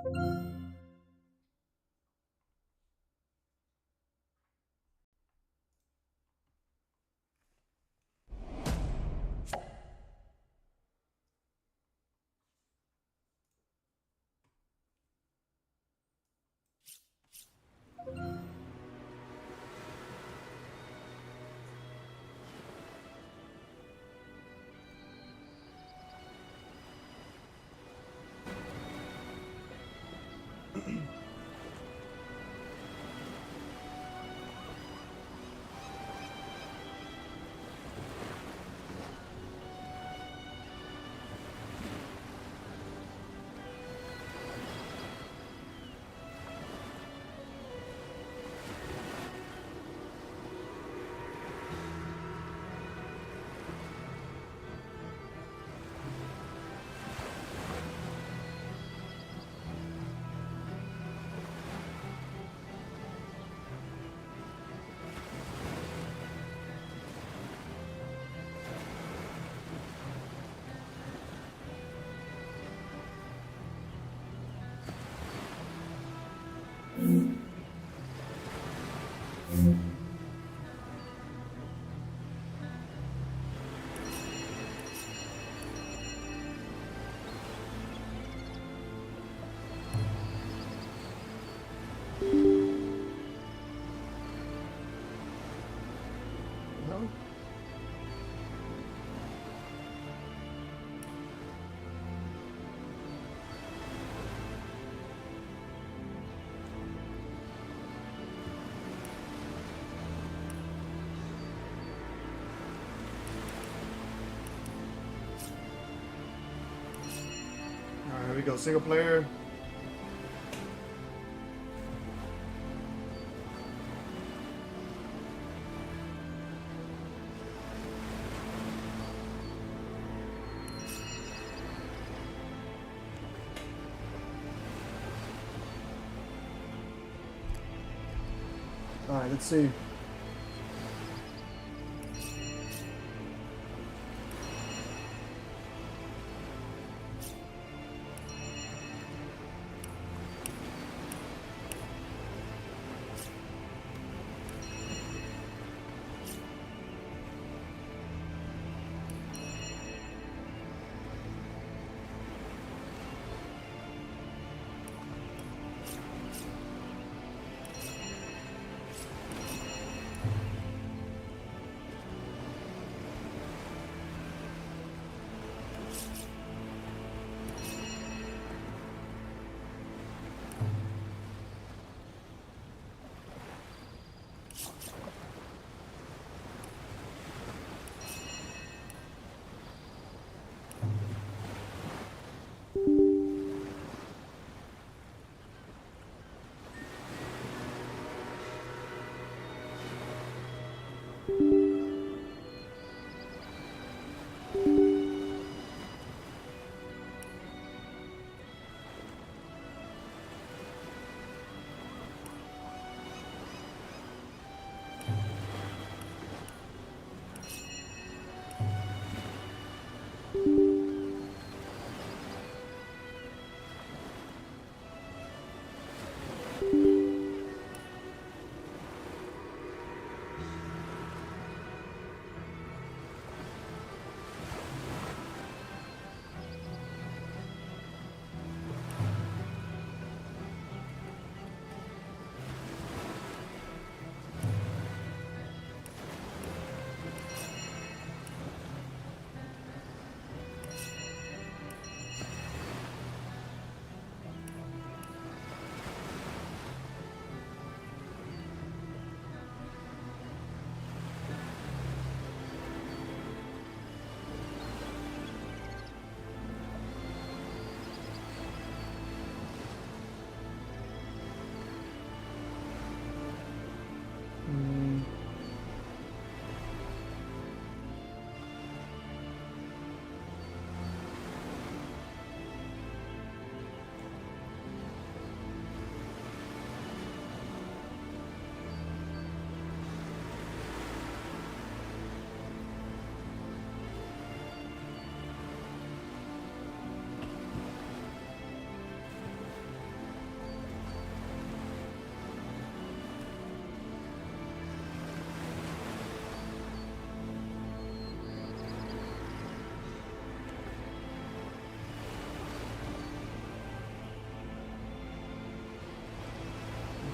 No? Alright, here we go. Single player. Alright, let's see.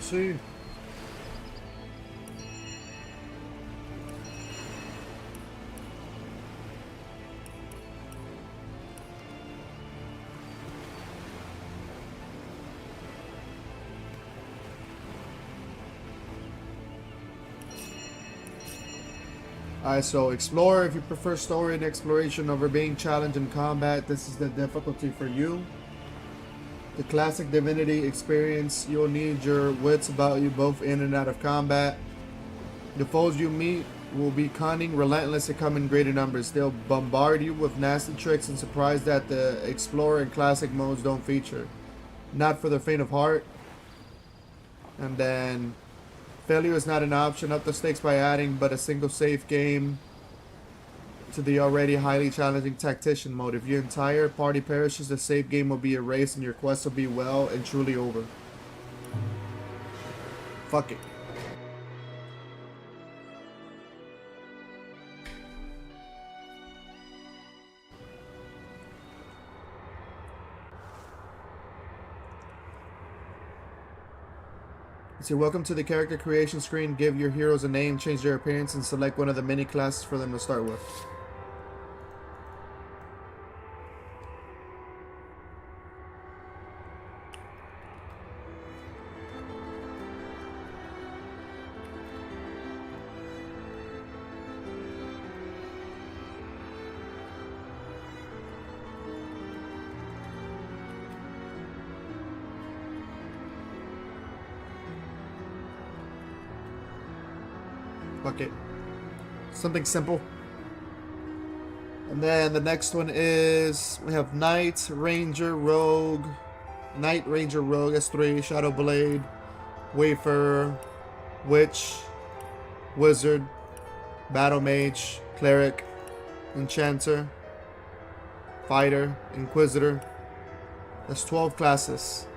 see. Alright, so explore if you prefer story and exploration over being challenged in combat. This is the difficulty for you. The classic Divinity experience, you'll need your wits about you both in and out of combat. The foes you meet will be cunning, relentless, and come in greater numbers. They'll bombard you with nasty tricks and surprise that the Explorer and Classic modes don't feature. Not for the faint of heart. And then failure is not an option. Up the stakes by adding but a single safe game to the already highly challenging Tactician mode. If your entire party perishes, the save game will be erased and your quest will be well and truly over. Fuck it. So welcome to the character creation screen. Give your heroes a name, change their appearance, and select one of the many classes for them to start with. Okay, something simple. And then the next one is we have Knight, Ranger, Rogue. Knight, Ranger, Rogue, S3, Shadow Blade, Wayfarer, Witch, Wizard, Battle Mage, Cleric, Enchanter, Fighter, Inquisitor. That's 12 classes.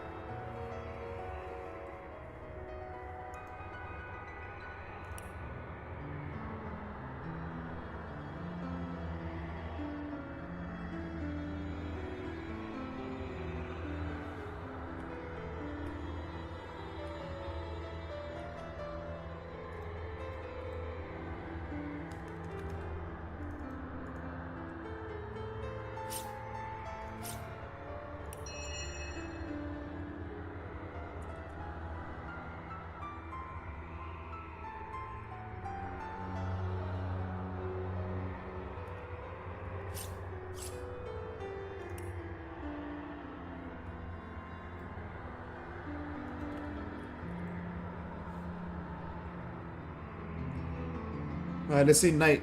Alright, let's see Knight.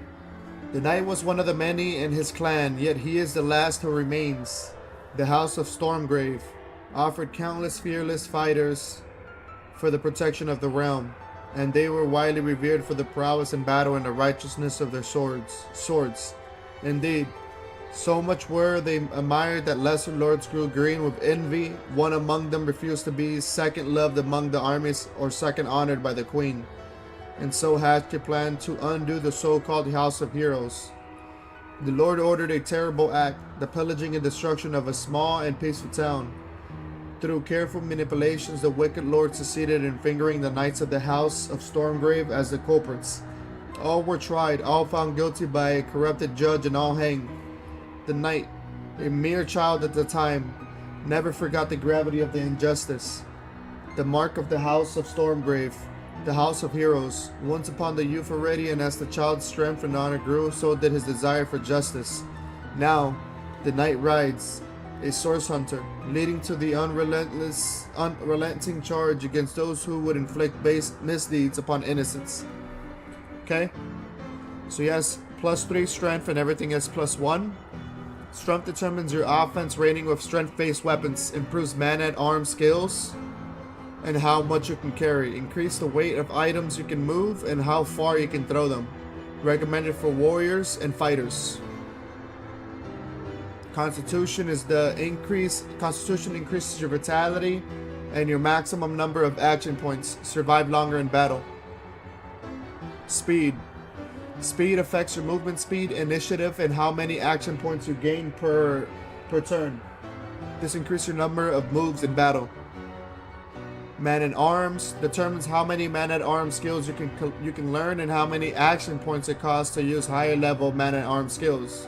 The Knight was one of the many in his clan, yet he is the last who remains. The House of Stormgrave offered countless fearless fighters for the protection of the realm, and they were widely revered for the prowess in battle and the righteousness of their swords. Indeed, so much were they admired that lesser lords grew green with envy. One among them refused to be second loved among the armies or second honored by the queen, and so hatched a plan to undo the so-called House of Heroes. The Lord ordered a terrible act, the pillaging and destruction of a small and peaceful town. Through careful manipulations, the wicked Lord succeeded in fingering the Knights of the House of Stormgrave as the culprits. All were tried, all found guilty by a corrupted judge, and all hanged. The Knight, a mere child at the time, never forgot the gravity of the injustice. The mark of the House of Stormgrave, the House of Heroes. Once upon the youth already, and as the child's strength and honor grew, so did his desire for justice. Now, the Knight rides, a source hunter, leading to the unrelenting charge against those who would inflict base misdeeds upon innocents. Okay? So yes, +3 strength and everything is +1. Strength determines your offense rating with strength-based weapons, improves man-at-arms skills, and how much you can carry. Increase the weight of items you can move and how far you can throw them. Recommended for warriors and fighters. Constitution increases your vitality and your maximum number of action points. Survive longer in battle. Speed. Speed affects your movement speed, initiative, and how many action points you gain per turn. This increases your number of moves in battle. Man-at-Arms determines how many Man-at-Arms skills you can learn and how many action points it costs to use higher level Man-at-Arms skills.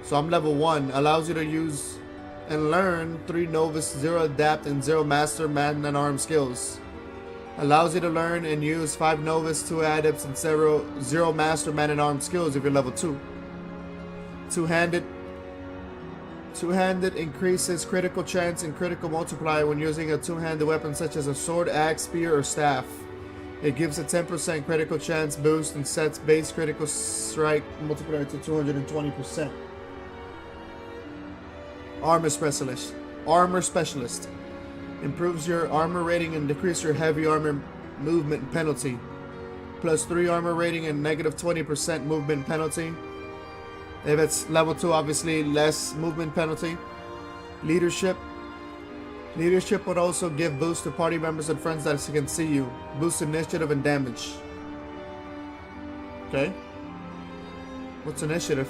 So I'm level 1. Allows you to use and learn 3 Novice, 0 Adapt, and 0 Master Man-at-Arms skills. Allows you to learn and use 5 Novice, 2 Adepts, and 0 Master Man-at-Arms skills if you're level 2. Two-handed increases critical chance and critical multiplier when using a two-handed weapon such as a sword, axe, spear, or staff. It gives a 10% critical chance boost and sets base critical strike multiplier to 220%. Armor Specialist. Improves your armor rating and decreases your heavy armor movement penalty. Plus 3 armor rating and negative 20% movement penalty. If it's level 2, obviously less movement penalty. Leadership would also give boost to party members and friends that can see you. Boost initiative and damage. Okay. What's initiative?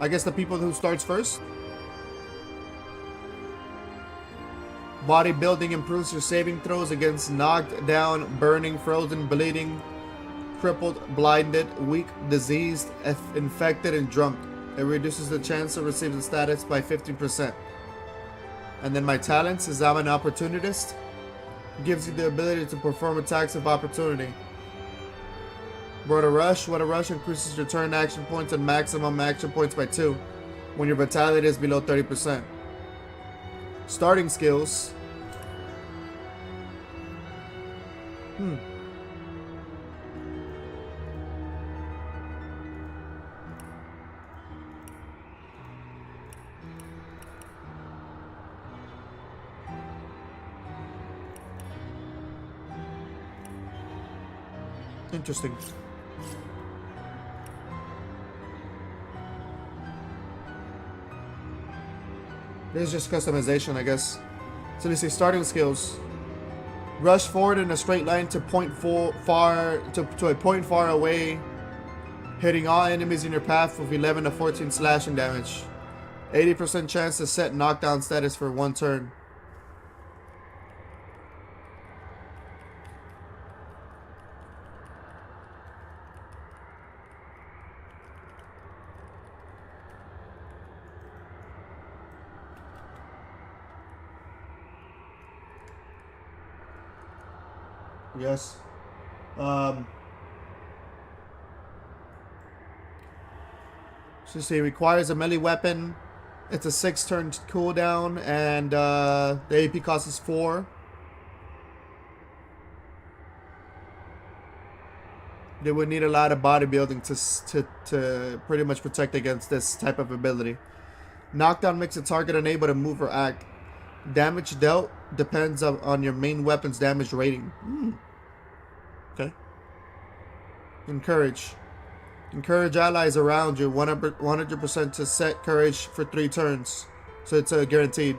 I guess the people who starts first. Bodybuilding improves your saving throws against knocked down, burning, frozen, bleeding, crippled, blinded, weak, diseased, infected, and drunk. It reduces the chance of receiving status by 15%. And then my talents is I'm an opportunist. Gives you the ability to perform attacks of opportunity. What a Rush increases your turn action points and maximum action points by 2 when your vitality is below 30%. Starting skills. Interesting. This is just customization, I guess. So let's see, starting skills. Rush forward in a straight line to a point far away, hitting all enemies in your path with 11 to 14 slashing damage. 80% chance to set knockdown status for 1 turn. Yes. So see, requires a melee weapon. It's a 6-turn cooldown, and the AP cost is 4. They would need a lot of bodybuilding to pretty much protect against this type of ability. Knockdown makes a target unable to move or act. Damage dealt depends on your main weapon's damage rating. Okay. Encourage allies around you 100% to set courage for 3 turns. So it's guaranteed.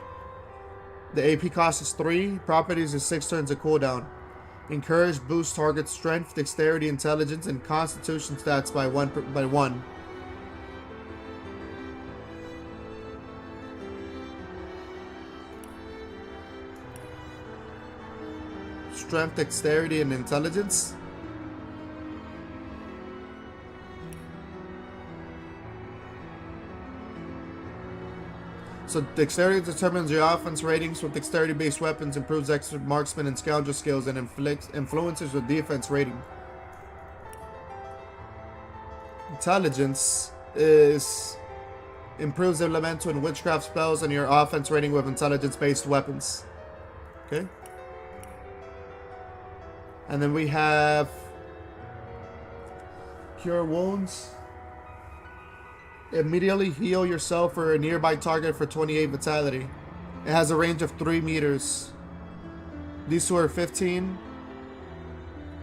The AP cost is 3. Properties is 6 turns of cooldown. Encourage boosts target strength, dexterity, intelligence, and constitution stats by 1. Strength, dexterity, and intelligence. So dexterity determines your offense ratings with dexterity-based weapons, improves extra marksman and scoundrel skills, and influences your defense rating. Intelligence improves elemental and witchcraft spells and your offense rating with intelligence-based weapons. Okay. And then we have Cure Wounds. Immediately heal yourself or a nearby target for 28 vitality. It has a range of 3 meters. These two are 15.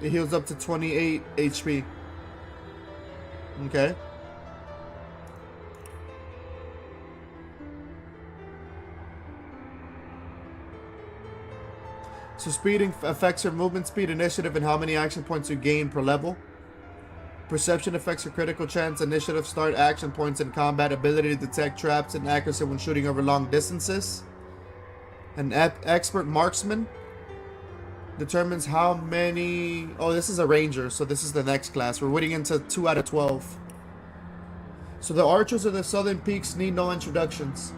It heals up to 28 HP. Okay. So speeding affects your movement speed, initiative, and how many action points you gain per level. Perception affects your critical chance, initiative, start, action points, and combat, ability to detect traps, and accuracy when shooting over long distances. An expert marksman determines how many... Oh, this is a ranger, so this is the next class. We're waiting into 2 out of 12. So the archers of the southern peaks need no introductions.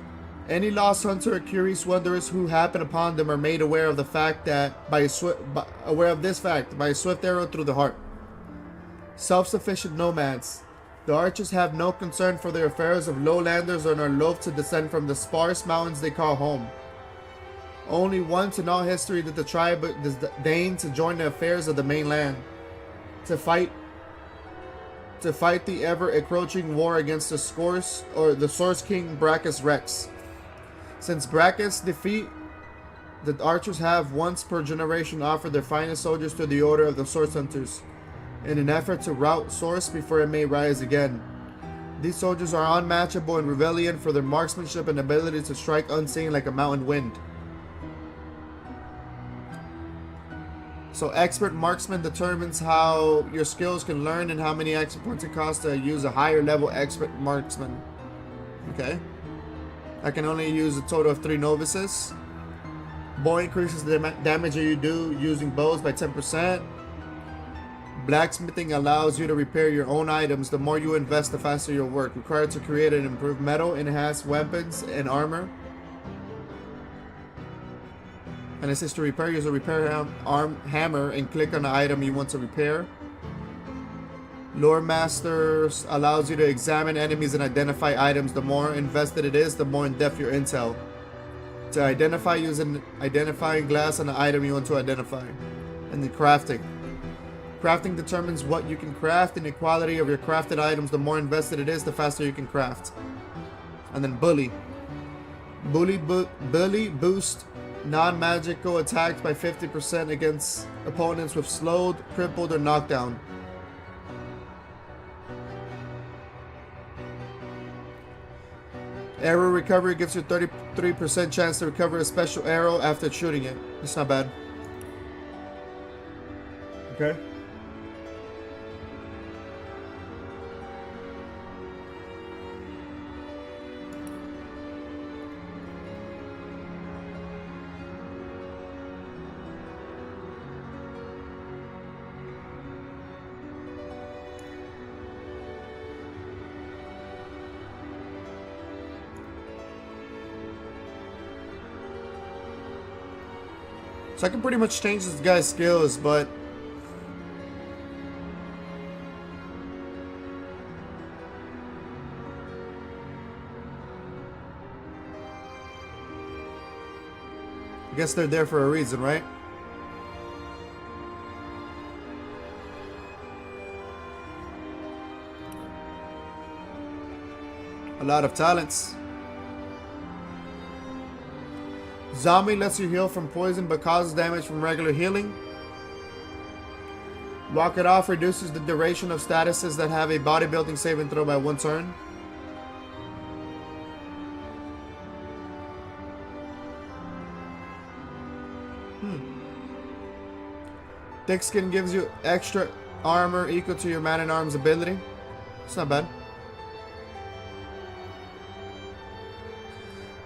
Any lost hunter or curious wanderers who happen upon them are made aware of the fact that by a swift arrow through the heart. Self-sufficient nomads. The archers have no concern for the affairs of lowlanders and are loath to descend from the sparse mountains they call home. Only once in all history did the tribe deign to join the affairs of the mainland, to fight the ever-encroaching war against the Source King Brachus Rex. Since Brachus' defeat, the archers have once per generation offered their finest soldiers to the order of the Source Hunters, in an effort to rout Source before it may rise again. These soldiers are unmatchable in rebellion for their marksmanship and ability to strike unseen like a mountain wind. So expert marksman determines how your skills can learn and how many expert points it costs to use a higher level expert marksman. Okay. I can only use a total of 3 novices. Bow increases the damage that you do using bows by 10%. Blacksmithing allows you to repair your own items. The more you invest, the faster you'll work. Required to create and improve metal, enhance weapons and armor. And it says to repair, use a repair hammer and click on the item you want to repair. Lore Masters allows you to examine enemies and identify items. The more invested it is, the more in-depth your intel. To identify, use an identifying glass on the item you want to identify. And then crafting. Crafting determines what you can craft and the quality of your crafted items. The more invested it is, the faster you can craft. And then Bully. Bully boost non-magical attacks by 50% against opponents with slowed, crippled, or knocked down. Arrow recovery gives you 33% chance to recover a special arrow after shooting it. It's not bad. Okay. So I can pretty much change this guy's skills, but I guess they're there for a reason, right? A lot of talents. Zombie lets you heal from poison but causes damage from regular healing. Walk it off reduces the duration of statuses that have a bodybuilding saving throw by 1 turn. Thick Skin gives you extra armor equal to your man-at-arms ability. It's not bad.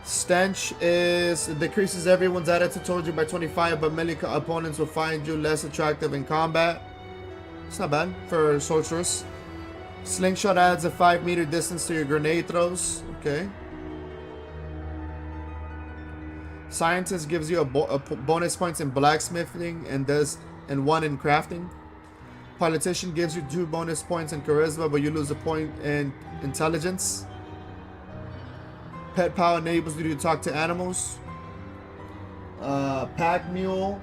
Stench decreases everyone's attitude towards you by 25, but melee opponents will find you less attractive in combat. It's not bad for sorceress. Slingshot adds a 5-meter distance to your grenade throws. Okay. Scientist gives you a bonus points in blacksmithing and 1 in crafting. Politician gives you 2 bonus points in charisma, but you lose a point in intelligence. Pet Pal enables you to talk to animals. Pack Mule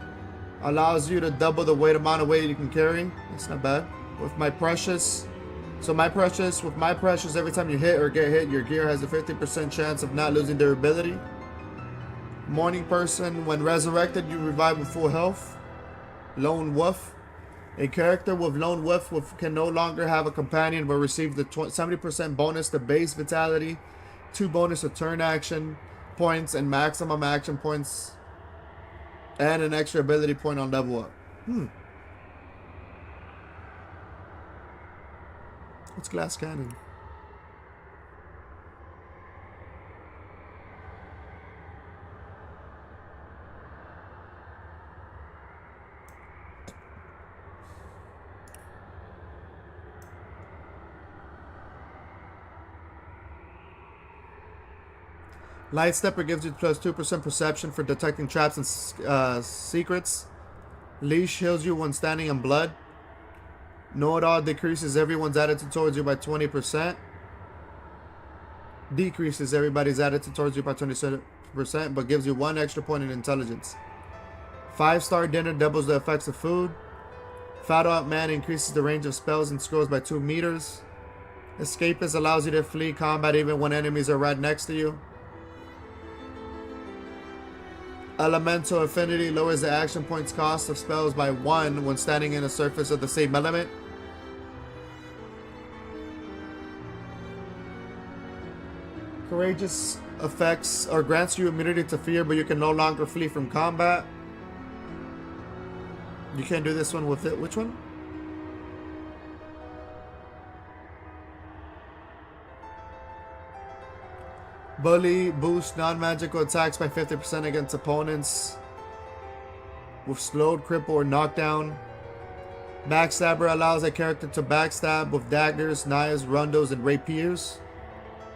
allows you to double the amount of weight you can carry. That's not bad. With my precious, every time you hit or get hit, your gear has a 50% chance of not losing durability. Morning Person, when resurrected, you revive with full health. Lone Wolf. A character with Lone Wolf can no longer have a companion but receive the 70% bonus to base vitality, 2 bonus to turn action points and maximum action points, and an extra ability point on level up. What's Glass Cannon? Light Stepper gives you plus 2% perception for detecting traps and secrets. Leash heals you when standing in blood. Know-it-all decreases everyone's attitude towards you by 20%. Decreases everybody's attitude towards you by 20%, but gives you 1 extra point in intelligence. 5-star dinner doubles the effects of food. Fat Out Man increases the range of spells and scrolls by 2 meters. Escapist allows you to flee combat even when enemies are right next to you. Elemental Affinity lowers the action points cost of spells by 1 when standing in a surface of the same element. Courageous effects or grants you immunity to fear, but you can no longer flee from combat. You can't do this one with it. Which one? Bully boosts non-magical attacks by 50% against opponents with slowed, cripple, or knockdown. Backstabber allows a character to backstab with daggers, knives, rondos, and rapiers.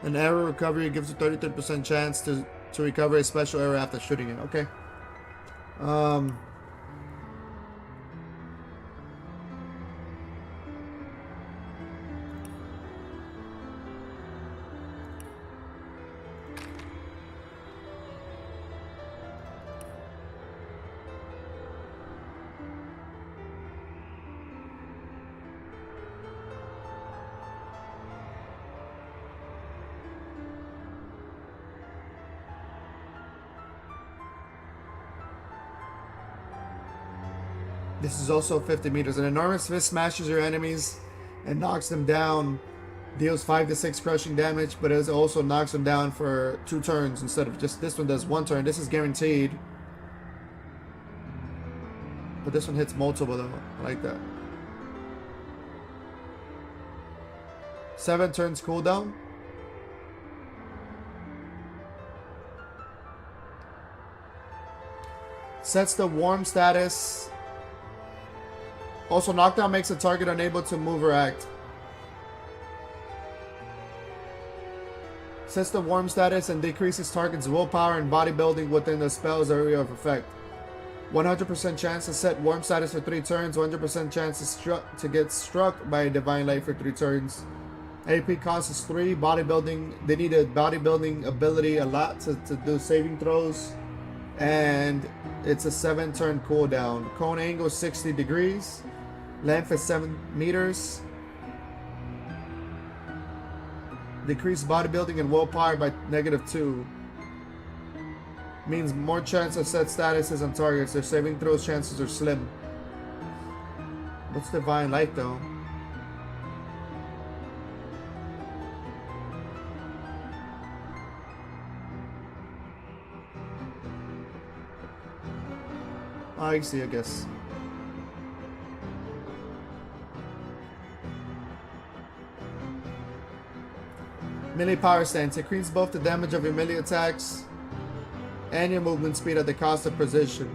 An arrow recovery gives you 33% chance to recover a special arrow after shooting it. Okay. This is also 50 meters. An enormous fist smashes your enemies and knocks them down. Deals 5 to 6 crushing damage, but it also knocks them down for 2 turns instead of just this one does 1 turn. This is guaranteed. But this one hits multiple though. I like that. 7 turns cooldown. Sets the warm status. Also, knockdown makes a target unable to move or act. Sets the warm status and decreases target's willpower and bodybuilding within the spell's area of effect. 100% chance to set warm status for 3 turns. 100% chance to get struck by a divine light for 3 turns. AP cost is 3. Bodybuilding. They need a bodybuilding ability a lot to do saving throws. And it's a 7-turn cooldown. Cone angle is 60 degrees. Length is 7 meters. Decrease bodybuilding and willpower by -2. Means more chance of set statuses on targets. Their saving throws chances are slim. What's Divine Light though? I see, I guess. Melee power stance. Increase both the damage of your melee attacks and your movement speed at the cost of precision.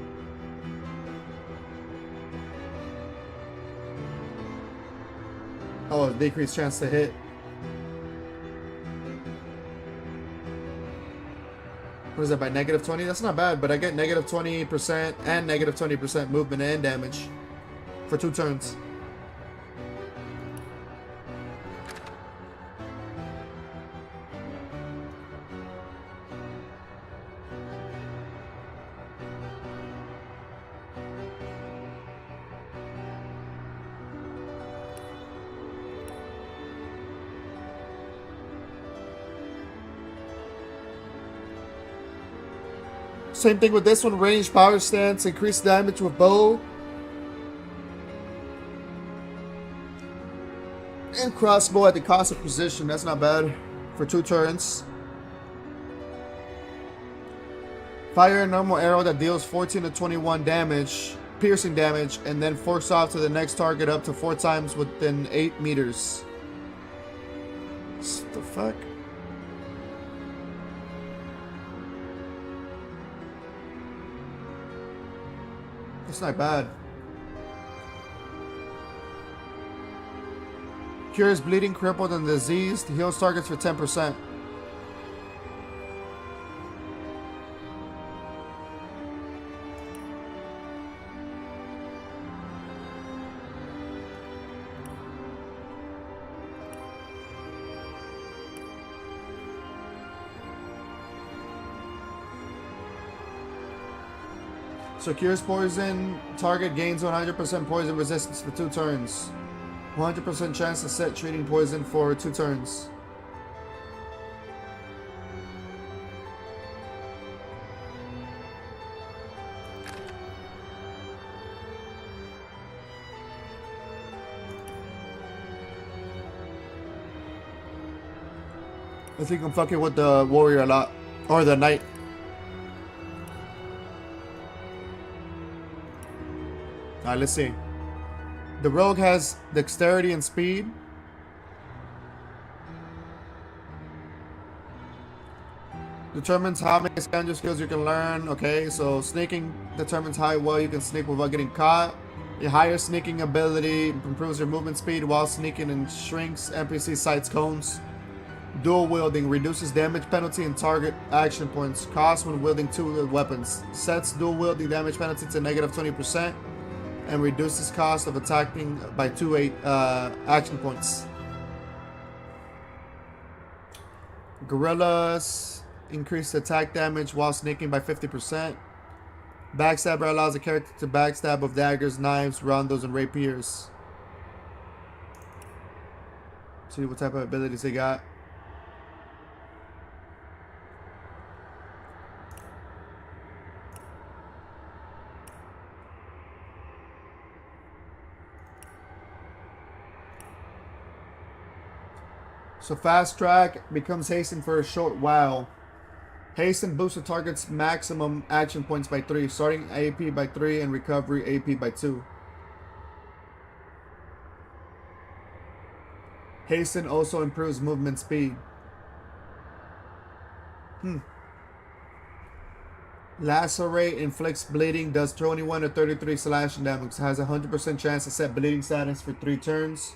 Oh, decreased chance to hit. What is that, by -20? That's not bad, but I get -20% and -20% movement and damage for 2 turns. Same thing with this one, range, power stance, increased damage with bow. And crossbow at the cost of precision, that's not bad for 2 turns. Fire a normal arrow that deals 14 to 21 damage, piercing damage, and then forks off to the next target up to 4 times within 8 meters. What the fuck? That's not bad. Cures bleeding, crippled, and diseased. Heals targets for 10%. So cures poison. Target gains 100% poison resistance for 2 turns. 100% chance to set treating poison for 2 turns. I think I'm fucking with the warrior a lot. Or the knight. Alright, let's see. The rogue has dexterity and speed. Determines how many scavenger skills you can learn. Okay, so sneaking determines how well you can sneak without getting caught. Your higher sneaking ability improves your movement speed while sneaking and shrinks NPC sights cones. Dual wielding reduces damage penalty and target action points cost when wielding 2 weapons. Sets dual wielding damage penalty to negative 20% and reduces cost of attacking by 2 action points. Gorillas increase attack damage while sneaking by 50%. Backstabber allows a character to backstab with daggers, knives, rondos, and rapiers. See what type of abilities they got. So fast track becomes hasten for a short while. Hasten boosts the target's maximum action points by 3, starting AP by 3 and recovery AP by 2. Hasten also improves movement speed. Lacerate inflicts bleeding, does 21 or 33 slashing damage, has a 100% chance to set bleeding status for 3 turns.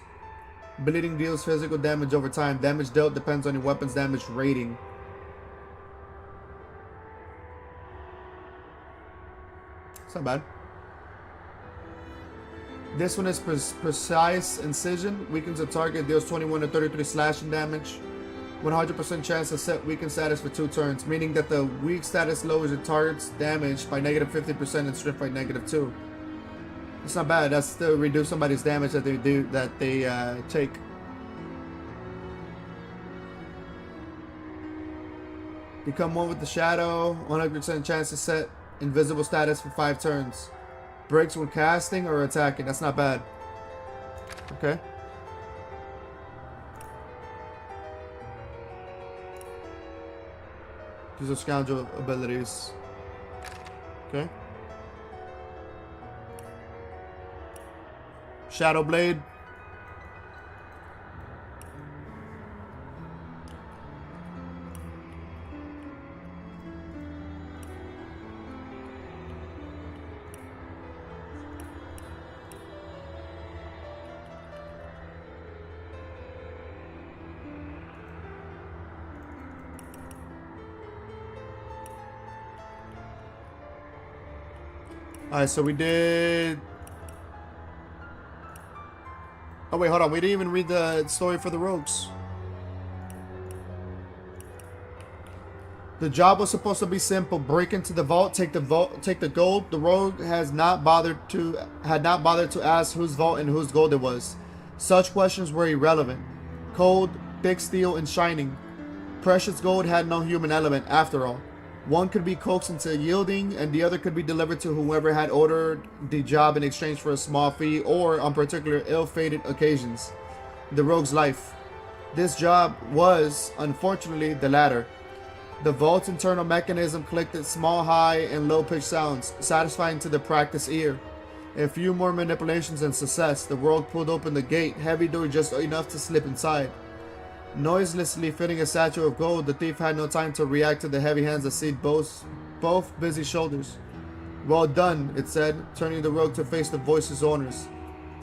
Bleeding deals physical damage over time. Damage dealt depends on your weapon's damage rating. It's not bad. This one is precise incision. Weakens a target, deals 21 to 33 slashing damage. 100% chance to set weaken status for 2 turns, meaning that the weak status lowers your target's damage by negative 50% and strength by negative 2. It's not bad. That's still reduce somebody's damage that they take. Become one with the shadow. 100% chance to set invisible status for 5 turns. Breaks when casting or attacking. That's not bad. Okay. These are scoundrel abilities. Okay. Shadow Blade. Alright, so we did... Oh wait, hold on. We didn't even read the story for the rogues. The job was supposed to be simple: break into the vault, take the gold. The rogue had not bothered to ask whose vault and whose gold it was. Such questions were irrelevant. Cold, big steel, and shining. Precious gold had no human element, after all. One could be coaxed into yielding, and the other could be delivered to whoever had ordered the job in exchange for a small fee, or on particular ill-fated occasions. The rogue's life. This job was, unfortunately, the latter. The vault's internal mechanism collected small, high, and low-pitched sounds, satisfying to the practiced ear. A few more manipulations and success, the rogue pulled open the gate, heavy door just enough to slip inside. Noiselessly fitting a statue of gold, the thief had no time to react to the heavy hands that seized both busy shoulders. Well done, it said, turning the rogue to face the voice's owners.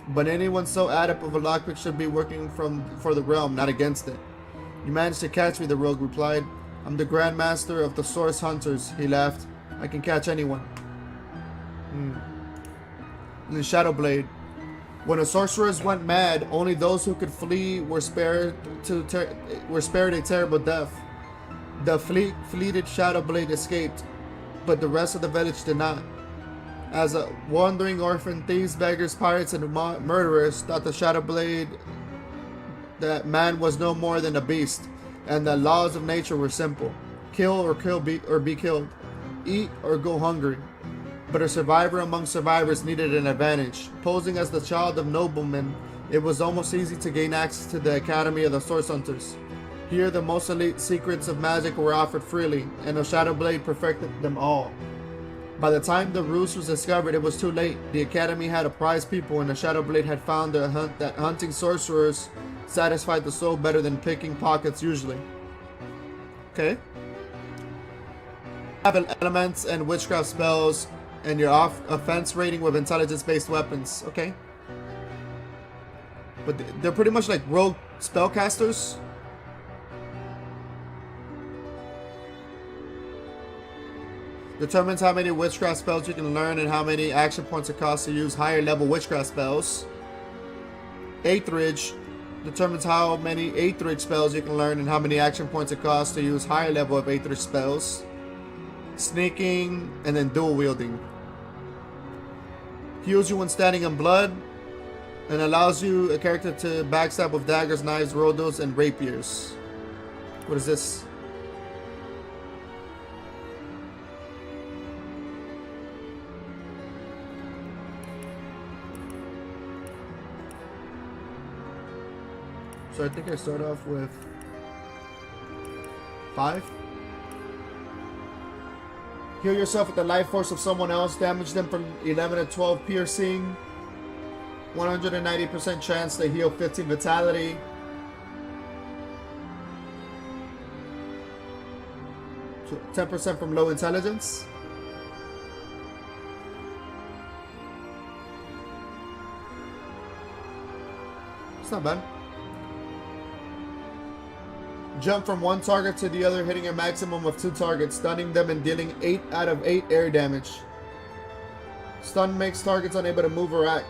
But anyone so adept of a lockpick should be working for the realm, not against it. You managed to catch me, the rogue replied. I'm the Grand Master of the Source Hunters, he laughed. I can catch anyone. And the Shadow Blade. When the sorcerers went mad, only those who could flee were spared a terrible death. The fleeted Shadow Blade escaped, but the rest of the village did not. As a wandering orphan, thieves, beggars, pirates, and murderers thought the Shadow Blade that man was no more than a beast, and the laws of nature were simple: kill or be killed, eat or go hungry. But a survivor among survivors needed an advantage. Posing as the child of noblemen, it was almost easy to gain access to the Academy of the Source Hunters. Here, the most elite secrets of magic were offered freely, and the Shadow Blade perfected them all. By the time the ruse was discovered, it was too late. The Academy had apprised people, and the Shadow Blade had found that hunting sorcerers satisfied the soul better than picking pockets usually. Okay. Have elements and witchcraft spells, and your offense rating with intelligence-based weapons. Okay. But they're pretty much like rogue spellcasters. Determines how many witchcraft spells you can learn and how many action points it costs to use higher level witchcraft spells. Aetherage determines how many Aetherage spells you can learn and how many action points it costs to use higher level of Aetherage spells. Sneaking, and then dual wielding. Heals you when standing in blood, and allows you a character to backstab with daggers, knives, rodos, and rapiers. What is this? So I think I start off with 5. Heal yourself with the life force of someone else. Damage them from 11 to 12 piercing. 190% chance to heal 15 vitality. So 10% from low intelligence. It's not bad. Jump from one target to the other, hitting a maximum of 2 targets, stunning them and dealing 8 out of 8 air damage. Stun makes targets unable to move or act.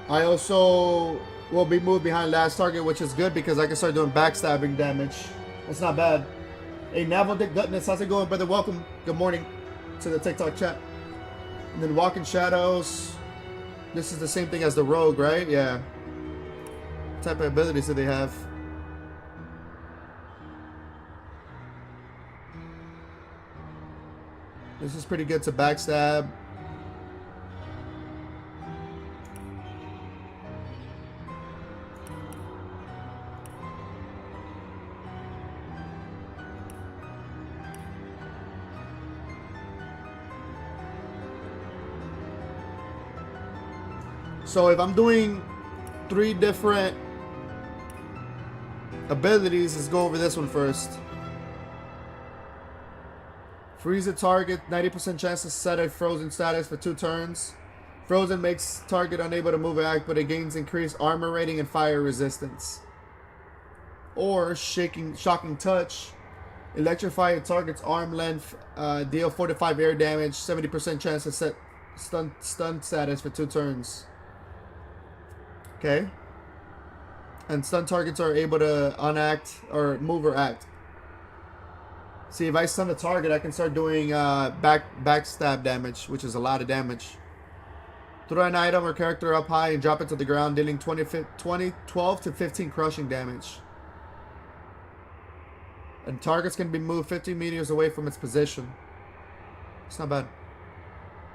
I also will be moved behind last target, which is good because I can start doing backstabbing damage. That's not bad. Hey, Naval Dick Gutness, how's it going, brother? Welcome. Good morning to the TikTok chat. And then Walk in Shadows. This is the same thing as the Rogue, right? Yeah. What type of abilities do they have? This is pretty good to backstab. So if I'm doing 3 different abilities, let's go over this one first. Freeze a target, 90% chance to set a frozen status for 2 turns. Frozen makes target unable to move or act, but it gains increased armor rating and fire resistance. Or shocking touch, electrify a target's arm length, deal 4 to 5 air damage, 70% chance to set stun status for 2 turns. Okay. And stun targets are able to unact or move or act. See, if I stun a target, I can start doing backstab damage, which is a lot of damage. Throw an item or character up high and drop it to the ground, dealing 12 to 15 crushing damage. And targets can be moved 15 meters away from its position. It's not bad.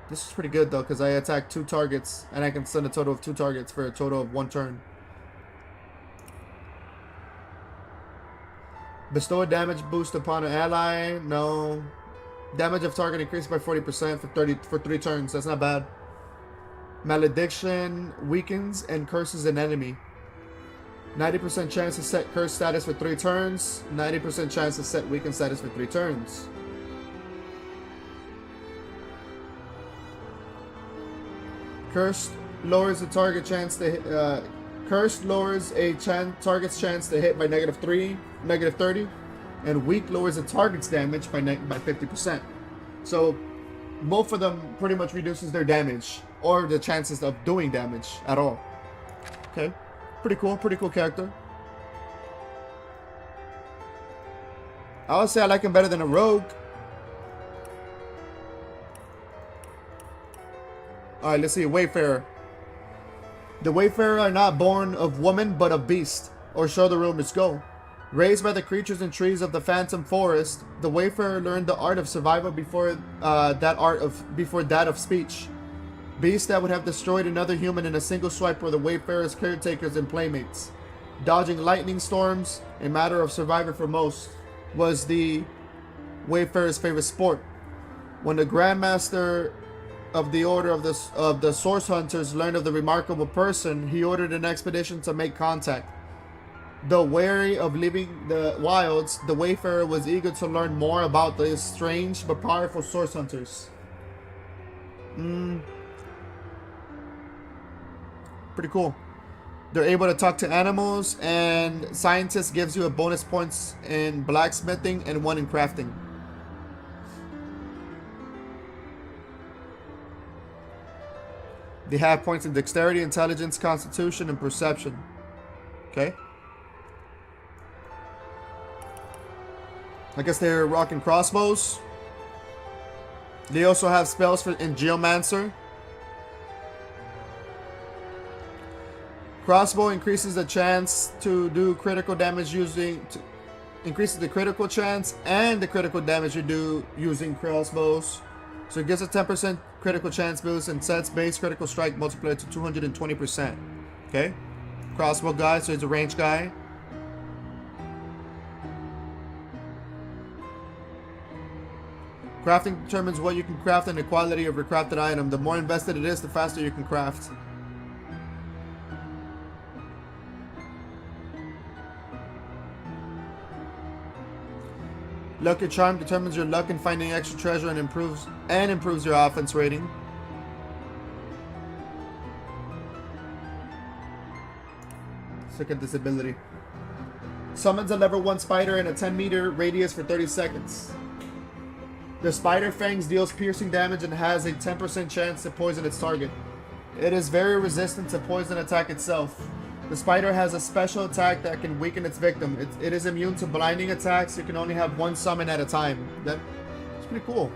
This is pretty good though, because I attack 2 targets and I can stun a total of 2 targets for a total of 1 turn. Bestow a damage boost upon an ally. No. Damage of target increased by 40% for 3 turns. That's not bad. Malediction weakens and curses an enemy. 90% chance to set curse status for 3 turns. 90% chance to set weaken status for 3 turns. Cursed lowers the target chance to hit, Cursed lowers a target's chance to hit by -3, -30, and weak lowers the target's damage by 50%. So both of them pretty much reduces their damage or the chances of doing damage at all. Okay, pretty cool character. I would say I like him better than a rogue. Alright, let's see. Wayfarer. The Wayfarer are not born of woman, but of beast, or so the rumors go. Raised by the creatures and trees of the phantom forest, the Wayfarer learned the art of survival before that of speech. Beasts that would have destroyed another human in a single swipe were the Wayfarer's caretakers and playmates. Dodging lightning storms, a matter of survival for most, was the Wayfarer's favorite sport. When the Grandmaster of the Order of the Source Hunters learned of the remarkable person, he ordered an expedition to make contact. Though wary of leaving the wilds, the Wayfarer was eager to learn more about the strange but powerful Source Hunters. Pretty cool. They're able to talk to animals, and scientist gives you a bonus points in blacksmithing and one in crafting. They have points in dexterity, intelligence, constitution, and perception. Okay. I guess they're rocking crossbows. They also have spells in Geomancer. Crossbow increases the chance to do critical damage increases the critical chance and the critical damage you do using crossbows. So it gives a 10% critical chance boost and sets base critical strike multiplier to 220%. Okay? Crossbow guy, so he's a range guy. Crafting determines what you can craft and the quality of your crafted item. The more invested it is, the faster you can craft. Lucky Charm determines your luck in finding extra treasure and improves your offense rating. Let's look at this ability. Summons a level 1 spider in a 10-meter radius for 30 seconds. The spider fangs deals piercing damage and has a 10% chance to poison its target. It is very resistant to poison attack itself. The spider has a special attack that can weaken its victim. It is immune to blinding attacks. You can only have one summon at a time. That's pretty cool.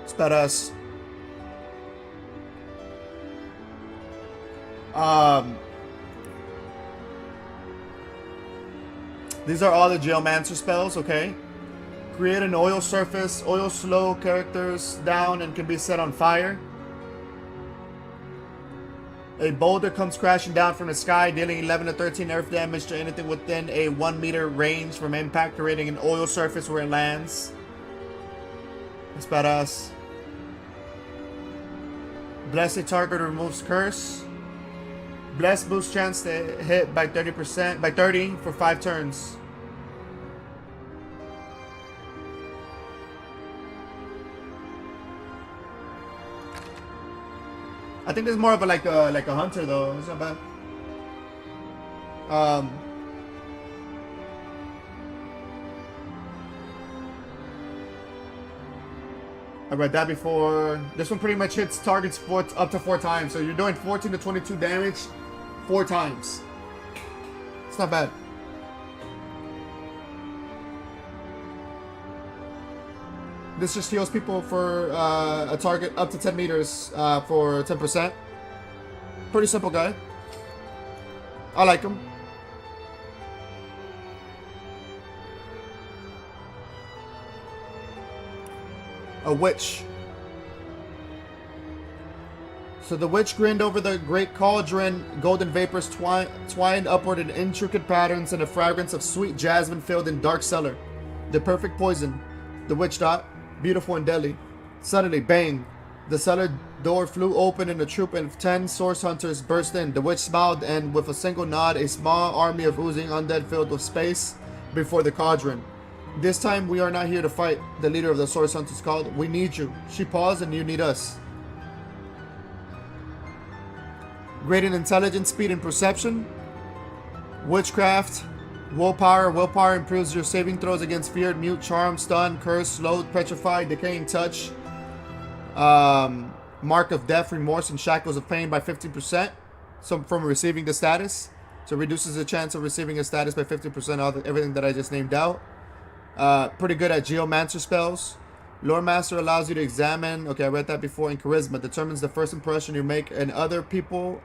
It's badass. These are all the Geomancer spells, okay? Create an oil surface. Oil slow characters down and can be set on fire. A boulder comes crashing down from the sky, dealing 11 to 13 earth damage to anything within a 1 meter range from impact, creating an oil surface where it lands. That's badass. Bless a target removes curse. Bless boosts chance to hit by 30 for 5 turns. I think this is more of a like a hunter though. It's not bad. I read that before. This one pretty much hits targets up to 4 times. So you're doing 14 to 22 damage 4 times. It's not bad. This just heals people for a target up to 10 meters for 10%. Pretty simple guy. I like him. A witch. So the witch grinned over the great cauldron, golden vapors twined upward in intricate patterns and a fragrance of sweet jasmine filled in dark cellar. The perfect poison. The witch thought, beautiful and deadly. Suddenly, bang! The cellar door flew open and a troop of 10 source hunters burst in. The witch smiled and, with a single nod, a small army of oozing undead filled with space before the cauldron. This time we are not here to fight, the leader of the Source Hunters called. We need you. She paused, and you need us. Great in intelligence, speed, and perception. Witchcraft. Willpower. Willpower improves your saving throws against fear, mute, charm, stun, curse, slowed, petrified, decaying touch. Mark of death, remorse, and shackles of pain by 15%. So from receiving the status. So reduces the chance of receiving a status by 50% of everything that I just named out. Pretty good at geomancer spells. Lore Master allows you to examine, okay, I read that before, and charisma determines the first impression you make on other people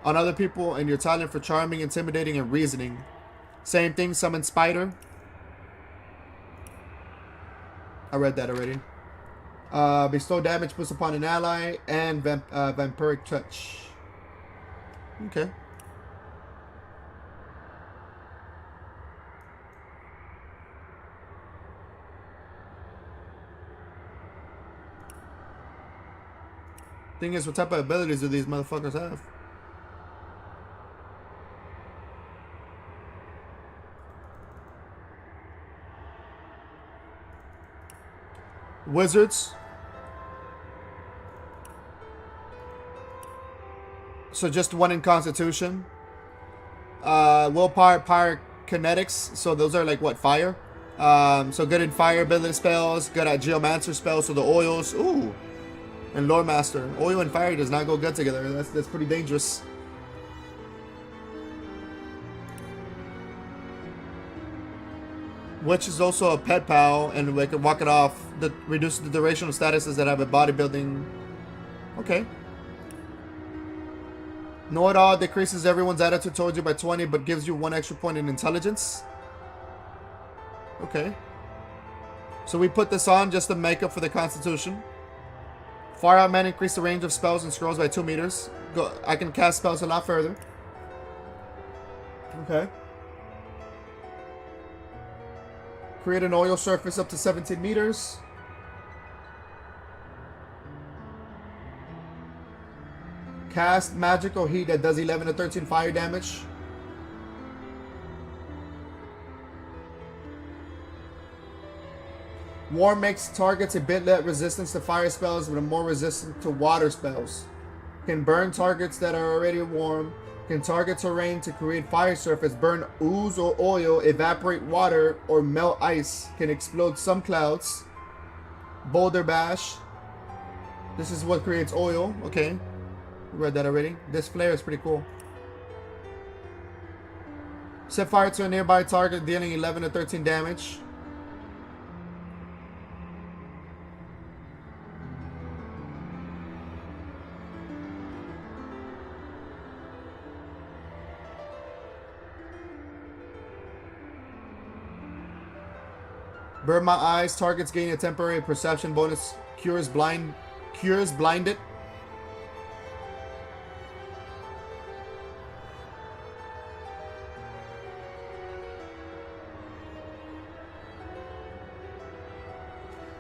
and your talent for charming, intimidating, and reasoning. Same thing, summon spider. I read that already. Bestow damage boost upon an ally, and vampiric touch. Okay. Thing is, what type of abilities do these motherfuckers have? Wizards. So just one in Constitution. Willpower, pyrokinetics. So those are like what, fire? So good in fire ability spells. Good at geomancer spells. So the oils. Ooh. And Lore Master. Oil and fire does not go good together. That's pretty dangerous. Witch is also a pet pal, and we can walk it off. That reduces the duration of statuses that have a bodybuilding. Okay. Know-it-all decreases everyone's attitude towards you by 20, but gives you 1 extra point in intelligence. Okay. So we put this on just to make up for the Constitution. Far Out Man increase the range of spells and scrolls by 2 meters. I can cast spells a lot further. Okay. Create an oil surface up to 17 meters. Cast magical heat that does 11 to 13 fire damage. Warm makes targets a bit less resistant to fire spells, but more resistant to water spells. Can burn targets that are already warm. Can target terrain to create fire surface. Burn ooze or oil. Evaporate water or melt ice. Can explode some clouds. Boulder bash. This is what creates oil. Okay. Read that already. This flare is pretty cool. Set fire to a nearby target, dealing 11 to 13 damage. Burn my eyes. Targets gain a temporary perception bonus. Cures blinded.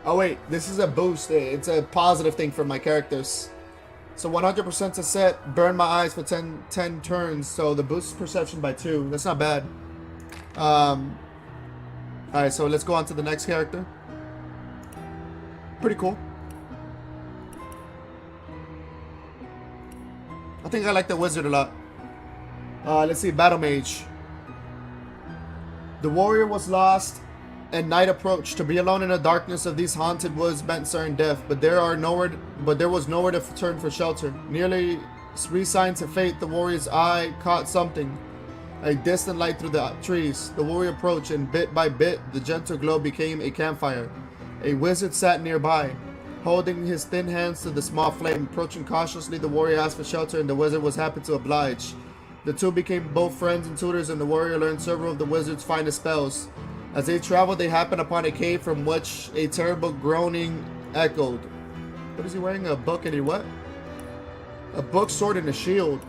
Oh wait, this is a boost. It's a positive thing for my characters. So 100% to set. Burn my eyes for 10 turns. So the boost perception by 2. That's not bad. Alright, so let's go on to the next character. Pretty cool. I think I like the wizard a lot. Let's see, Battle Mage. The warrior was lost and night approached. To be alone in the darkness of these haunted woods meant certain death, but there was nowhere to turn for shelter. Nearly resigned to fate, the warrior's eye caught something. A distant light through the trees. The warrior approached, and bit by bit, the gentle glow became a campfire. A wizard sat nearby, holding his thin hands to the small flame. Approaching cautiously, the warrior asked for shelter, and the wizard was happy to oblige. The two became both friends and tutors, and the warrior learned several of the wizard's finest spells. As they traveled, they happened upon a cave from which a terrible groaning echoed. What is he wearing? A book and a what? A book, sword, and a shield.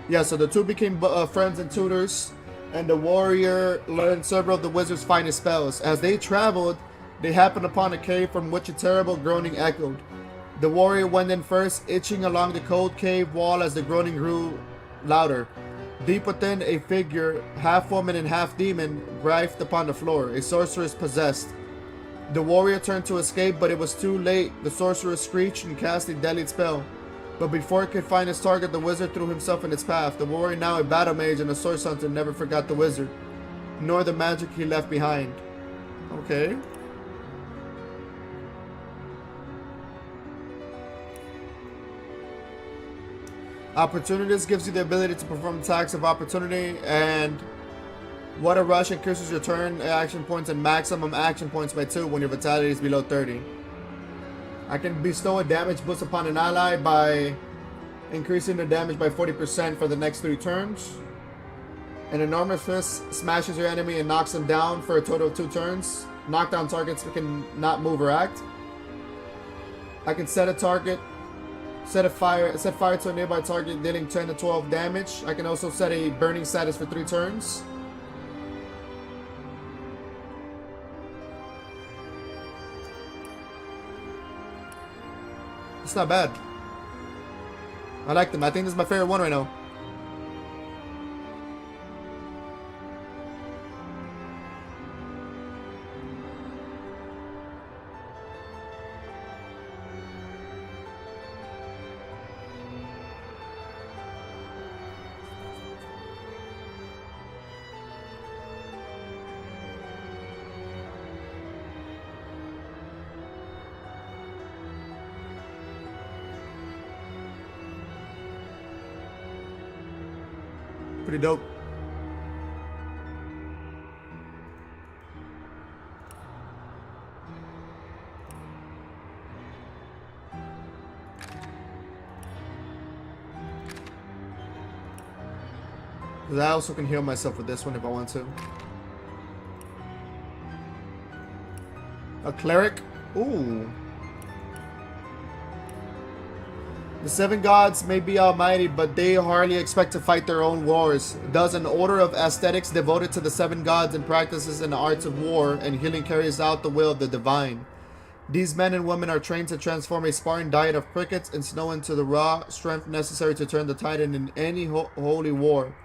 Yeah, so the two became friends and tutors, and the warrior learned several of the wizard's finest spells. As they traveled, they happened upon a cave from which a terrible groaning echoed. The warrior went in first, itching along the cold cave wall as the groaning grew louder. Deep within, a figure, half woman and half demon, writhed upon the floor. A sorceress possessed. The warrior turned to escape, but it was too late. The sorcerer screeched and cast a deadly spell. But before it could find its target, the wizard threw himself in its path. The warrior, now a battle mage and a source hunter, never forgot the wizard, nor the magic he left behind. Okay. Opportunities gives you the ability to perform attacks of opportunity, and what a rush increases your turn action points and maximum action points by 2 when your vitality is below 30. I can bestow a damage boost upon an ally by increasing the damage by 40% for the next 3 turns. An enormous fist smashes your enemy and knocks them down for a total of 2 turns. Knockdown targets can not move or act. I can set fire to a nearby target, dealing 10 to 12 damage. I can also set a burning status for 3 turns. It's not bad. I like them. I think this is my favorite one right now. Pretty dope. I also can heal myself with this one if I want to. A cleric? Ooh. The 7 gods may be almighty, but they hardly expect to fight their own wars. Thus, an order of ascetics devoted to the 7 gods and practices in the arts of war and healing carries out the will of the divine. These men and women are trained to transform a Spartan diet of crickets and snow into the raw strength necessary to turn the tide in any holy war.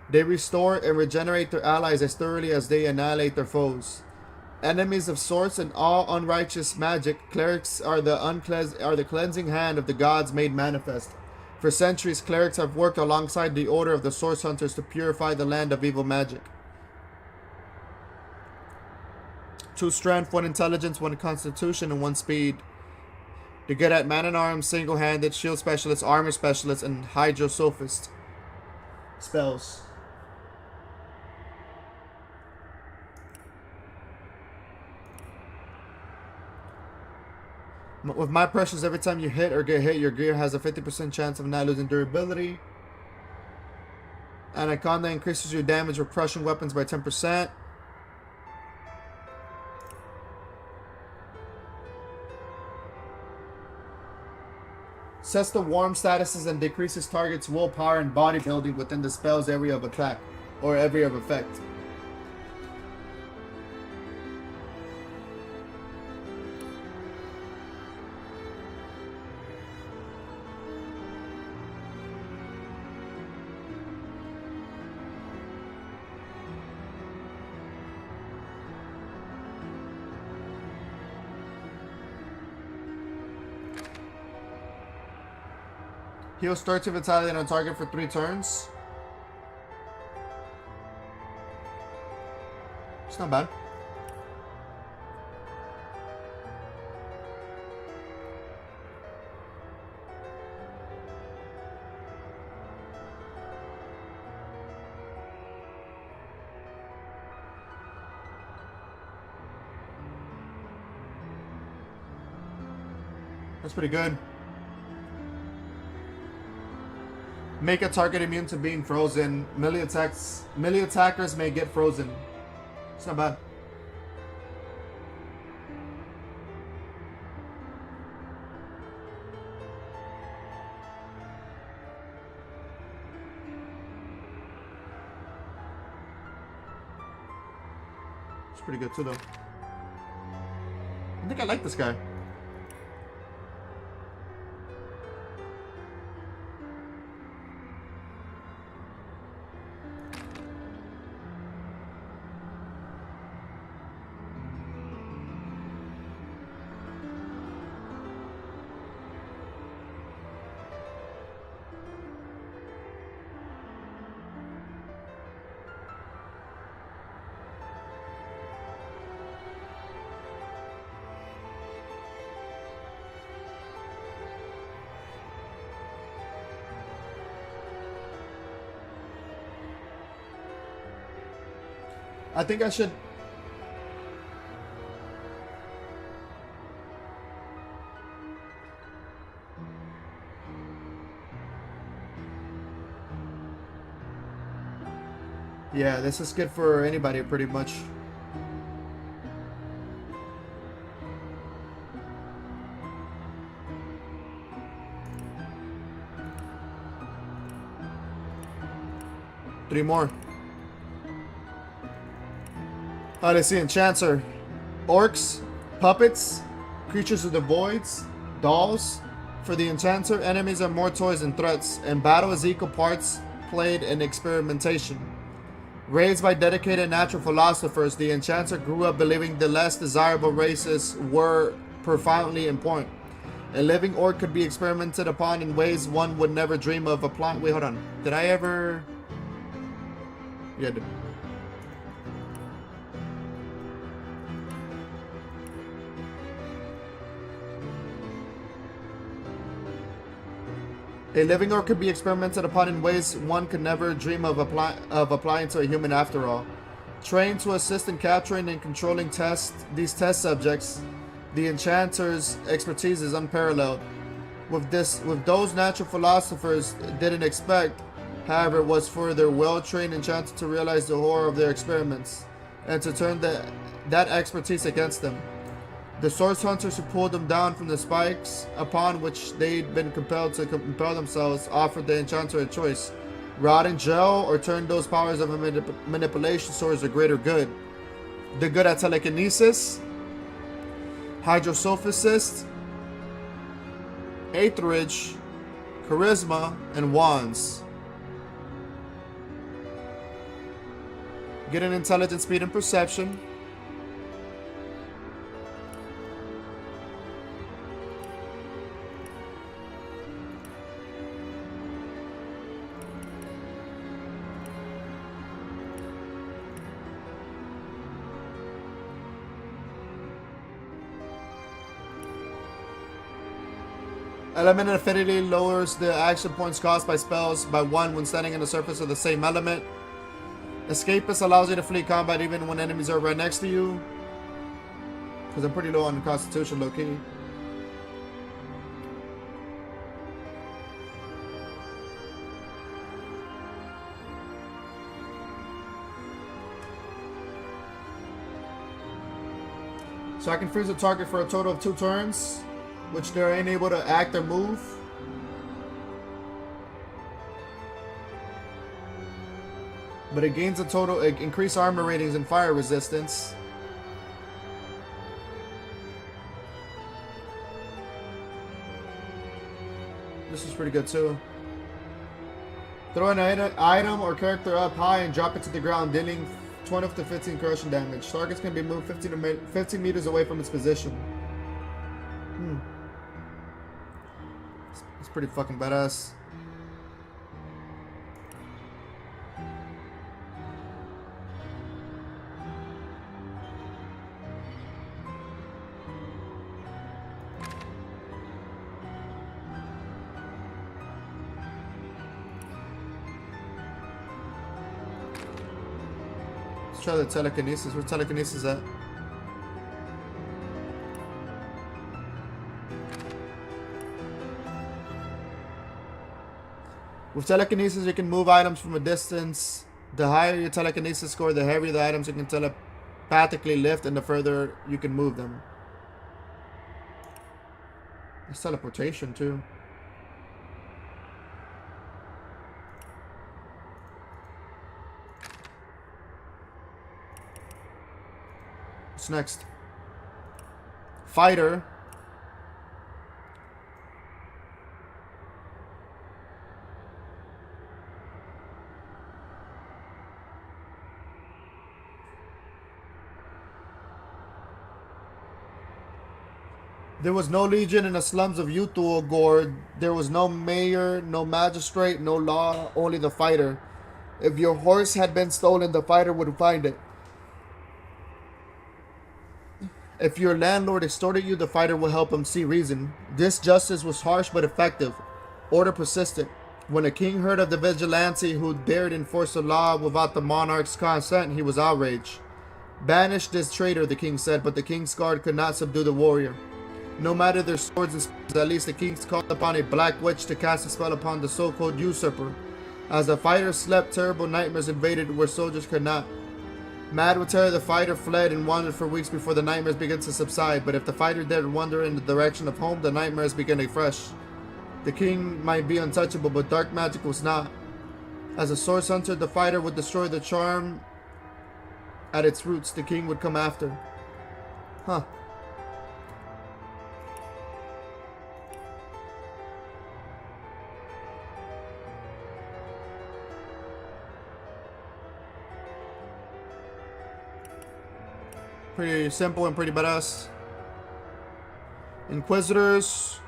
They restore and regenerate their allies as thoroughly as they annihilate their foes. Enemies of sorts and all unrighteous magic, clerics are the cleansing hand of the gods made manifest. For centuries, clerics have worked alongside the order of the source hunters to purify the land of evil magic. 2 strength, 1 intelligence, 1 constitution, and 1 speed. They're good at man-at-arms, single-handed, shield specialist, armor specialist, and hydrosophist spells. With my pressures, every time you hit or get hit, your gear has a 50% chance of not losing durability. Anaconda increases your damage with crushing weapons by 10%. Sets the warm statuses and decreases target's willpower and bodybuilding within the spell's area of attack or area of effect. Heals 30 vitality on a target for 3 turns. It's not bad. That's pretty good. Make a target immune to being frozen. Melee attackers may get frozen. It's not bad. It's pretty good too, though. I think I like this guy. I think I should... Yeah, this is good for anybody pretty much. Three more. Oh, let's see. Enchanter. Orcs, puppets, creatures of the voids, dolls. For the enchanter, enemies are more toys than threats, and battle is equal parts played and experimentation. Raised by dedicated natural philosophers, the enchanter grew up believing the less desirable races were profoundly important. A living orc could be experimented upon in ways one would never dream of applying. Wait, hold on. Did I ever... Yeah, I did. A living orc could be experimented upon in ways one could never dream of applying to a human after all. Trained to assist in capturing and controlling these test subjects, the enchanter's expertise is unparalleled. With those natural philosophers didn't expect, however, was for their well-trained enchanter to realize the horror of their experiments, and to turn that expertise against them. The source hunters who pulled them down from the spikes upon which they'd been compelled to compel themselves offered the enchanter a choice: rot in jail or turn those powers of manipulation towards a greater good. The good at telekinesis, hydrosophist, aetherage, charisma, and wands. Get an intelligence, speed, and perception. Element affinity lowers the action points cost by spells by 1 when standing on the surface of the same element. Escapist allows you to flee combat even when enemies are right next to you. Because I'm pretty low on Constitution, low key. So I can freeze a target for a total of 2 turns, which they're unable to act or move. But it gains a total, increased armor ratings and fire resistance. This is pretty good too. Throw an item or character up high and drop it to the ground, dealing 20 to 15 corrosion damage. Targets can be moved 15 meters away from its position. It's pretty fucking badass. Let's try the telekinesis. Where's telekinesis at? With telekinesis, you can move items from a distance. The higher your telekinesis score, the heavier the items you can telepathically lift, and the further you can move them. There's teleportation too. What's next? Fighter. There was no legion in the slums of Uthul Gord. There was no mayor, no magistrate, no law, only the fighter. If your horse had been stolen, the fighter would find it. If your landlord extorted you, the fighter will help him see reason. This justice was harsh but effective. Order persisted. When a king heard of the vigilante who dared enforce the law without the monarch's consent, he was outraged. Banish this traitor, the king said, but the king's guard could not subdue the warrior. No matter their swords and spears, at least the kings called upon a black witch to cast a spell upon the so-called usurper. As the fighter slept, terrible nightmares invaded where soldiers could not. Mad with terror, the fighter fled and wandered for weeks before the nightmares began to subside, but if the fighter dared wander in the direction of home, the nightmares began afresh. The king might be untouchable, but dark magic was not. As a source hunter, the fighter would destroy the charm at its roots. The king would come after. Huh. Pretty simple and pretty badass. Inquisitors.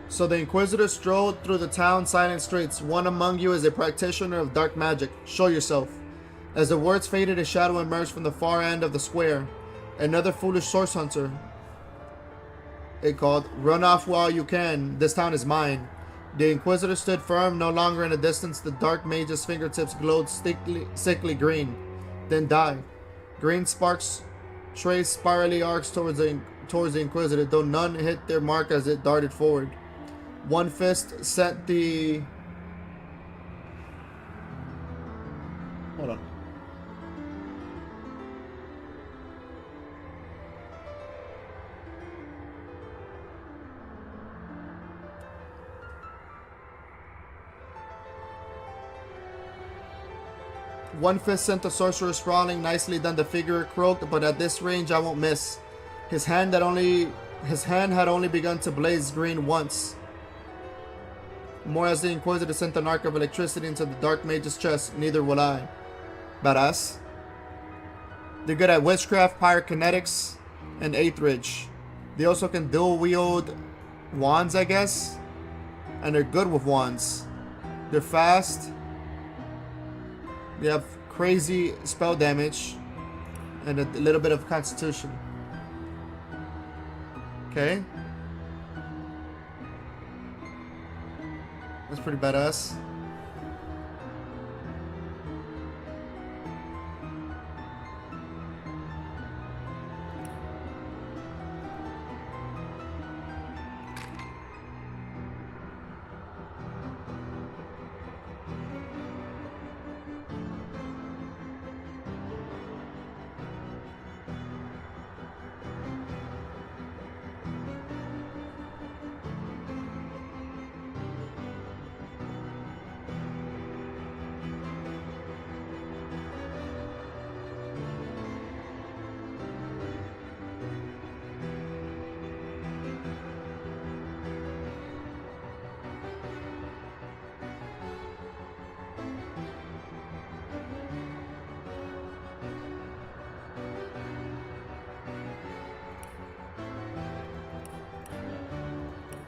So the Inquisitors strolled through the town's silent streets. One among you is a practitioner of dark magic. Show yourself. As the words faded, a shadow emerged from the far end of the square. Another foolish source hunter. It called, "Run off while you can. This town is mine." The Inquisitor stood firm, no longer in the distance. The dark mage's fingertips glowed sickly green, then died. Green sparks traced spirally arcs towards the Inquisitor, though none hit their mark as it darted forward. One fist sent the... Hold on. One fist sent the sorcerer sprawling. Nicely done, the figure croaked, but at this range I won't miss. His hand had only begun to blaze green once. More as the Inquisitor sent an arc of electricity into the dark mage's chest. Neither will I. Badass. They're good at witchcraft, pyrokinetics, and Aetherage. They also can dual wield wands, I guess. And they're good with wands. They're fast. They have crazy spell damage and a little bit of constitution. Okay. That's pretty badass.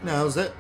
No, that was it.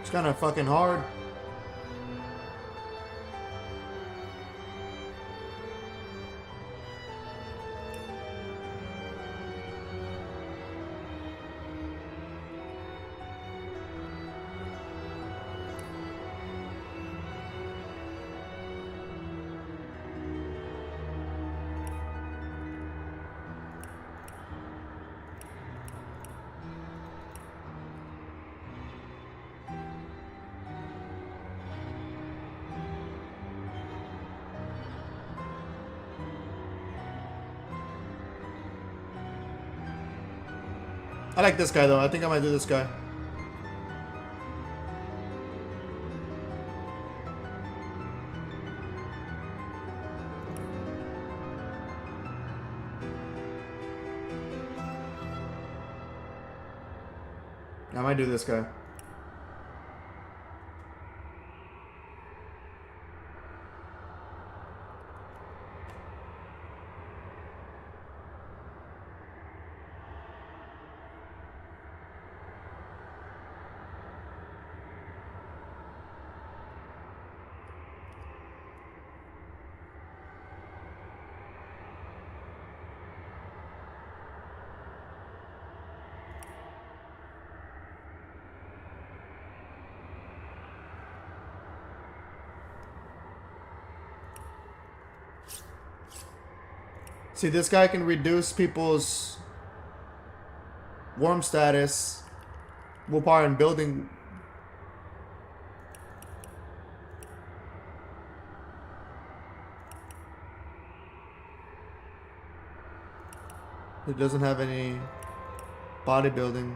It's kind of fucking hard. I like this guy though. I think I might do this guy. I might do this guy. See, this guy can reduce people's warm status, willpower, and building. It doesn't have any bodybuilding.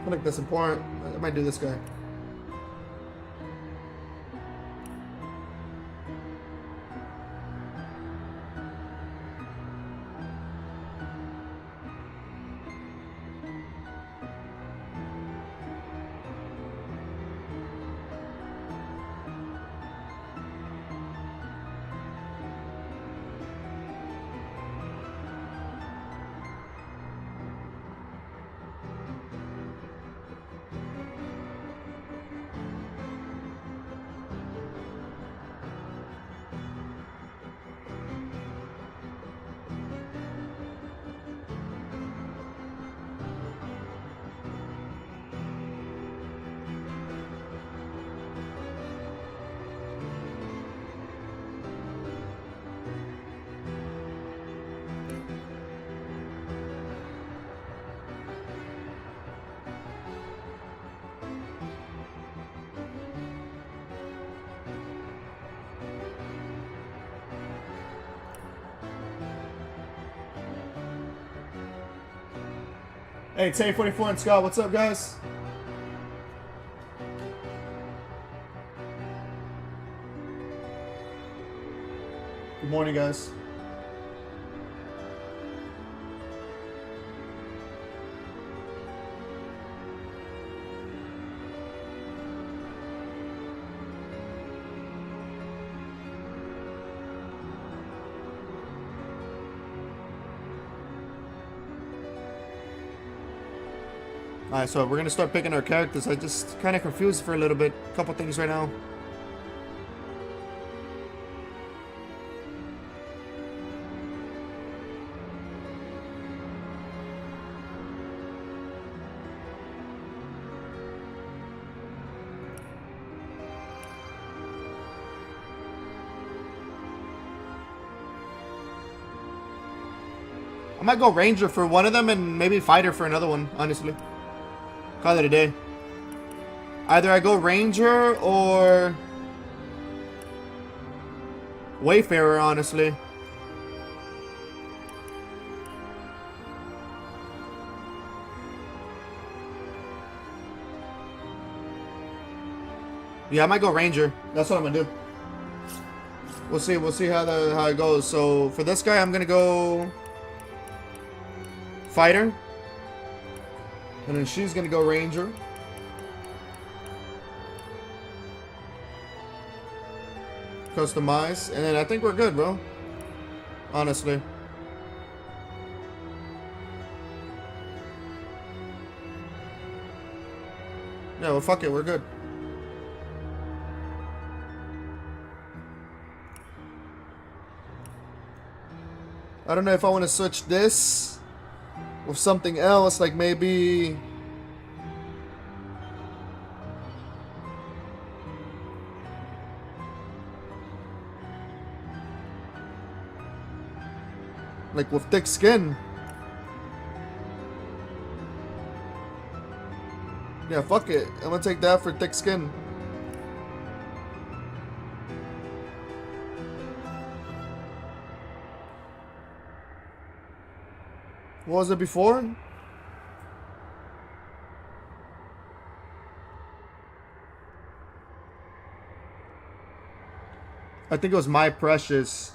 I feel like that's important. I might do this guy. Hey, Tay44 and Scott, what's up, guys? Good morning, guys. Alright, so we're gonna start picking our characters. I just kind of confused for a little bit. A couple things right now. I might go Ranger for one of them and maybe Fighter for another one, honestly. Call it a day. Either I go Ranger or Wayfarer, honestly. Yeah, I might go Ranger. That's what I'm gonna do. We'll see. We'll see how it goes. So for this guy, I'm gonna go Fighter. And then she's gonna go Ranger. Customize. And then I think we're good, bro. Honestly. Yeah, well, fuck it. We're good. I don't know if I want to switch this with something else, like maybe like with thick skin. Yeah, fuck it. I'm gonna take that for thick skin. What was it before? I think it was My Precious,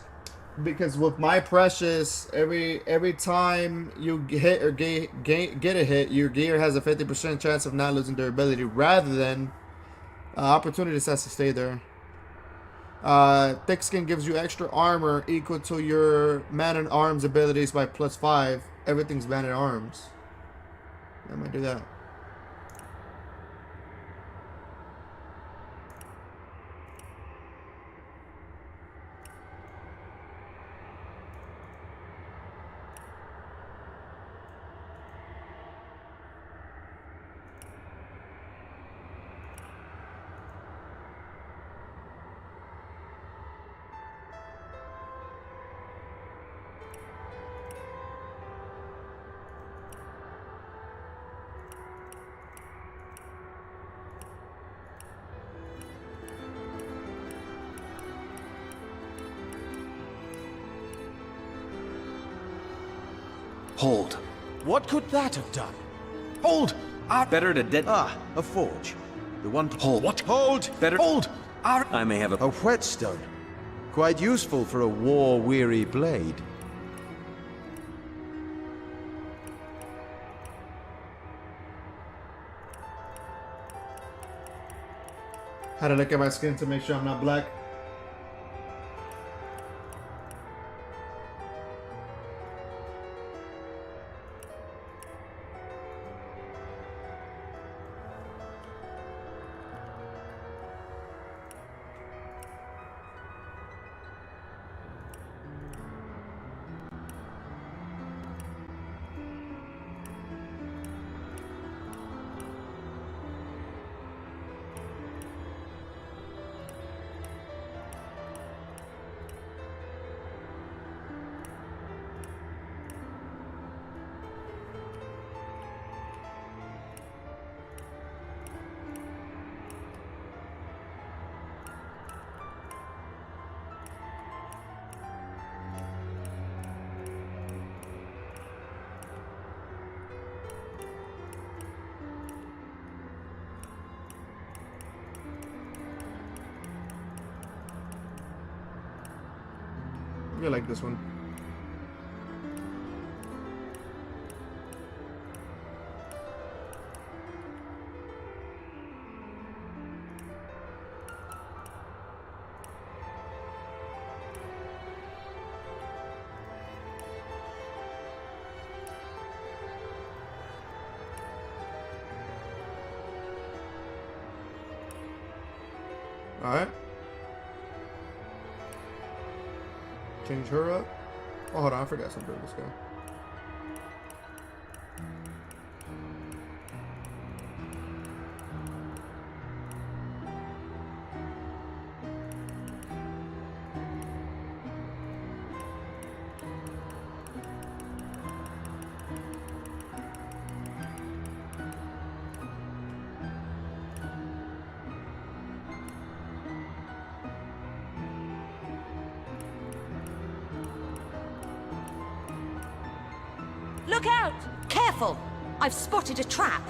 because with My Precious, every time you hit or get a hit, your gear has a 50% chance of not losing durability, rather than opportunities has to stay there. Thick Skin gives you extra armor equal to your Man-at-Arms abilities by +5. Everything's Man-at-Arms. I might do that. Hold. What could that have done? Hold! Better to dead. Ah, a forge. The one to Hold. What? Hold! Better. Hold! I may have A whetstone. Quite useful for a war-weary blade. How to look at my skin to make sure I'm not black. Maybe I like this one. Alright. Change her up. Oh, hold on. I forgot something with this guy. Look out! Careful! I've spotted a trap.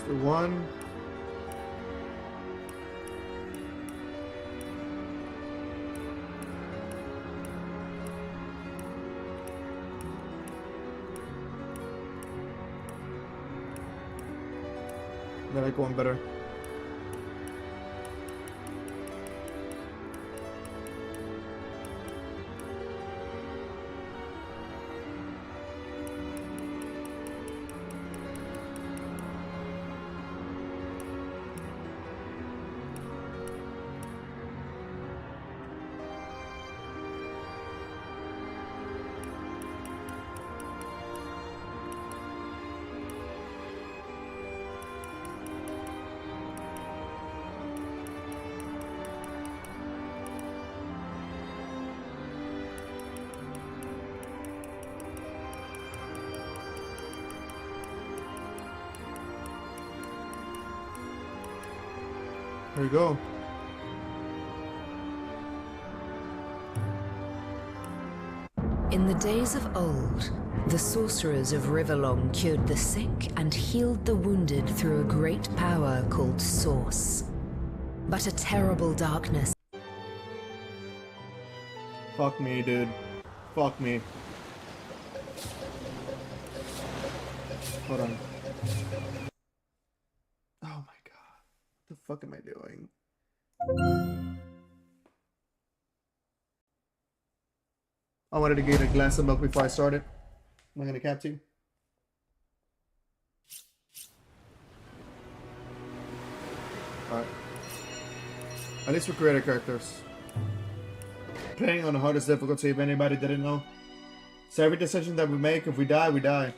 The one. I like one better. There you go. In the days of old, the sorcerers of Riverlong cured the sick and healed the wounded through a great power called Source. But a terrible darkness. Fuck me, dude. Fuck me. Hold on. Oh my god. What the fuck am I doing? I wanted to get a glass of milk before I started. Am I gonna cap to you? Alright. At least we created characters. Playing on the hardest difficulty, if anybody didn't know. So every decision that we make, if we die, we die.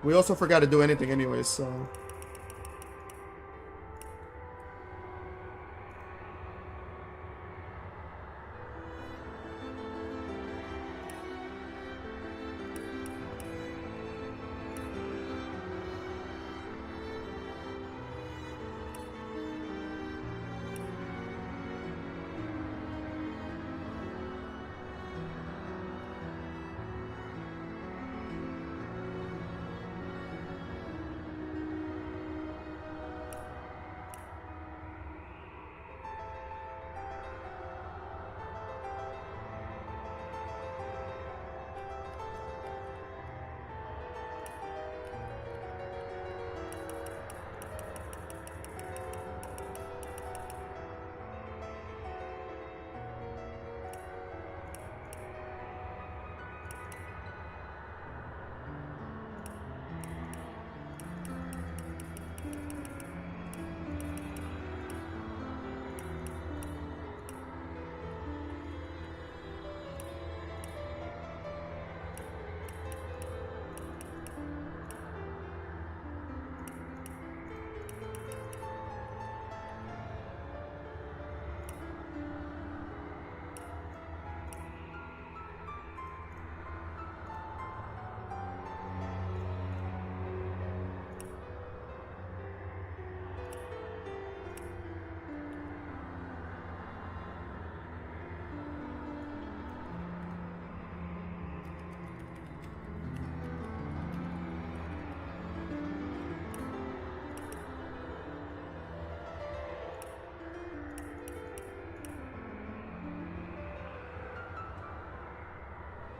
We also forgot to do anything anyways, so...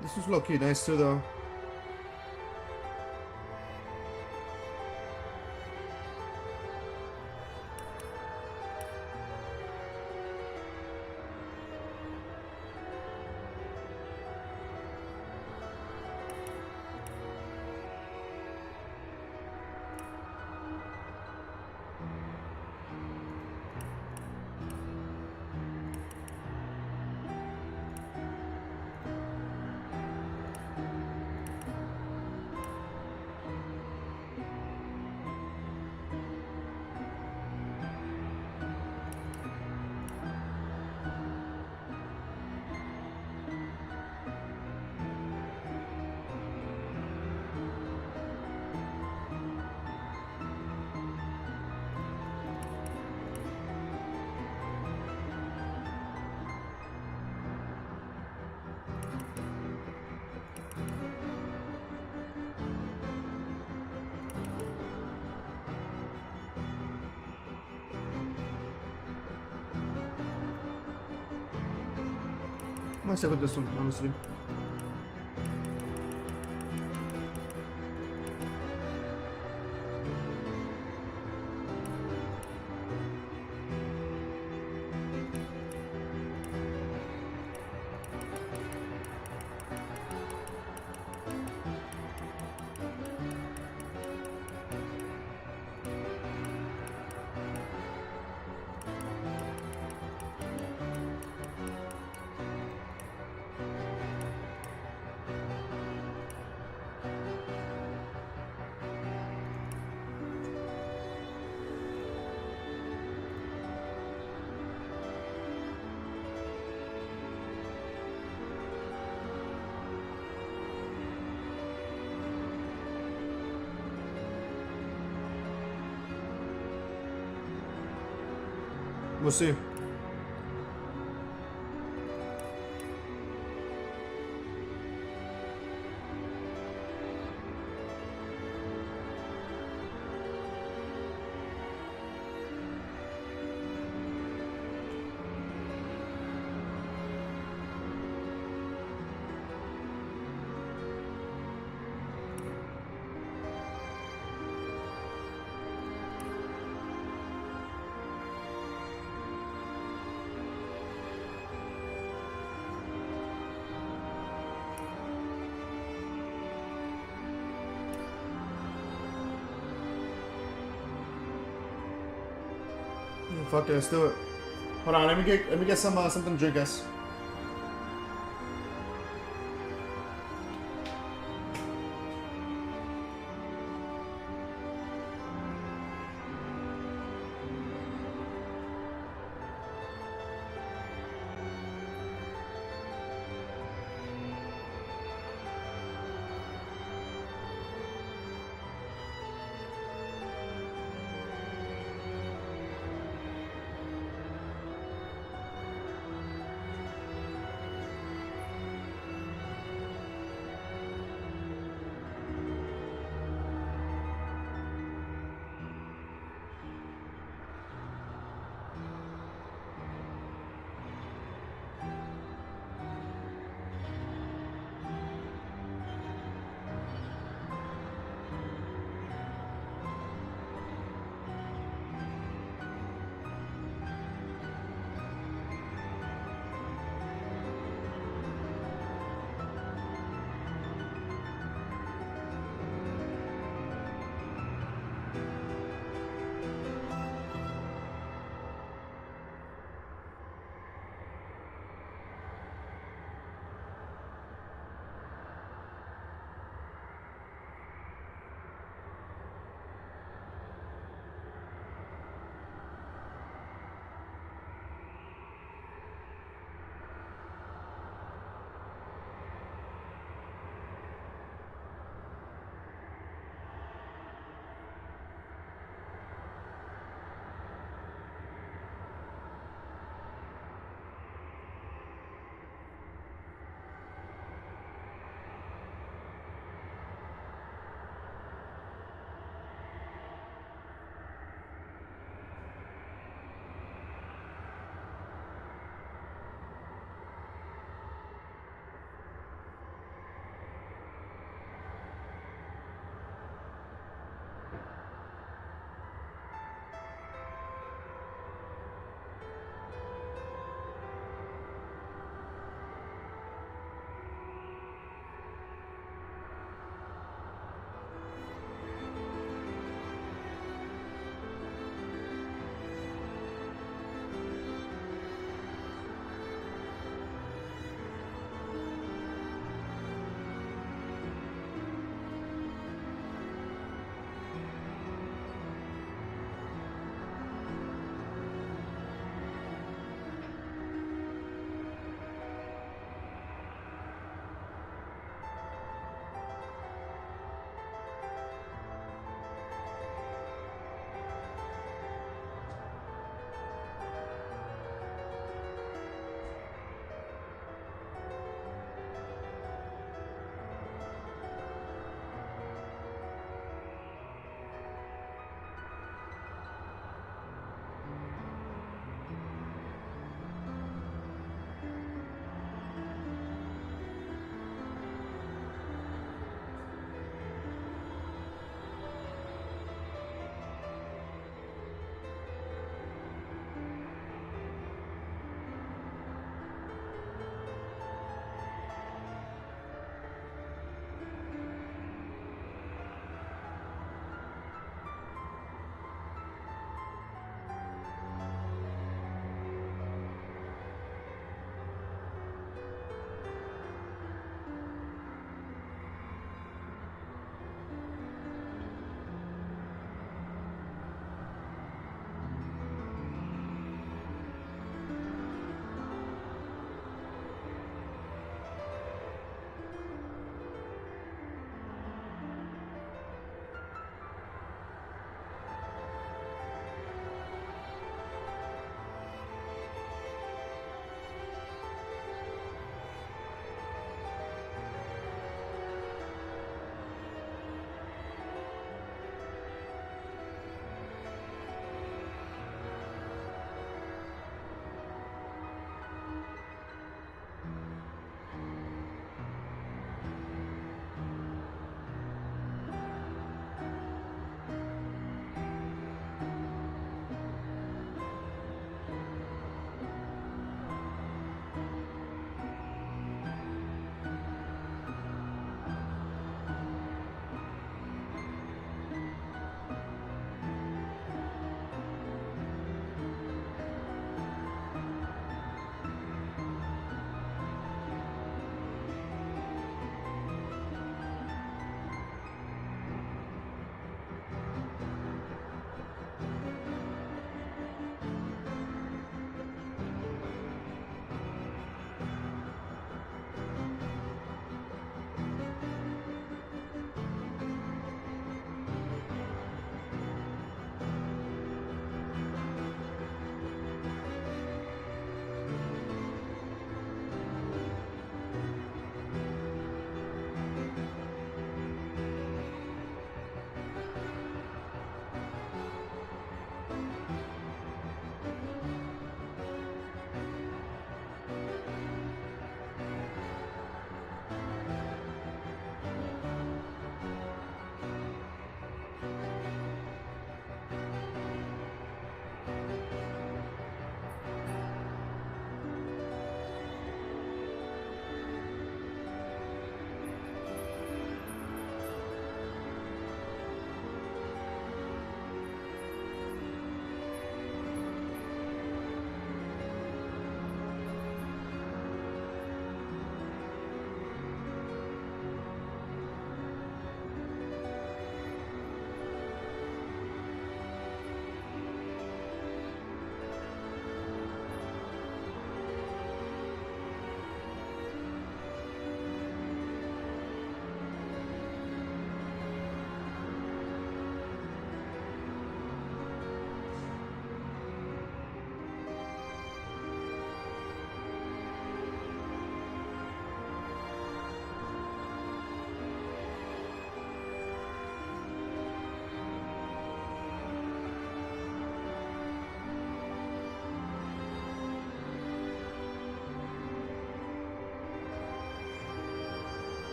This was low key nice too, though. I'm gonna stick with this one, honestly. We'll see. Fuck it, let's do it. Hold on, let me get some something to drink, guys.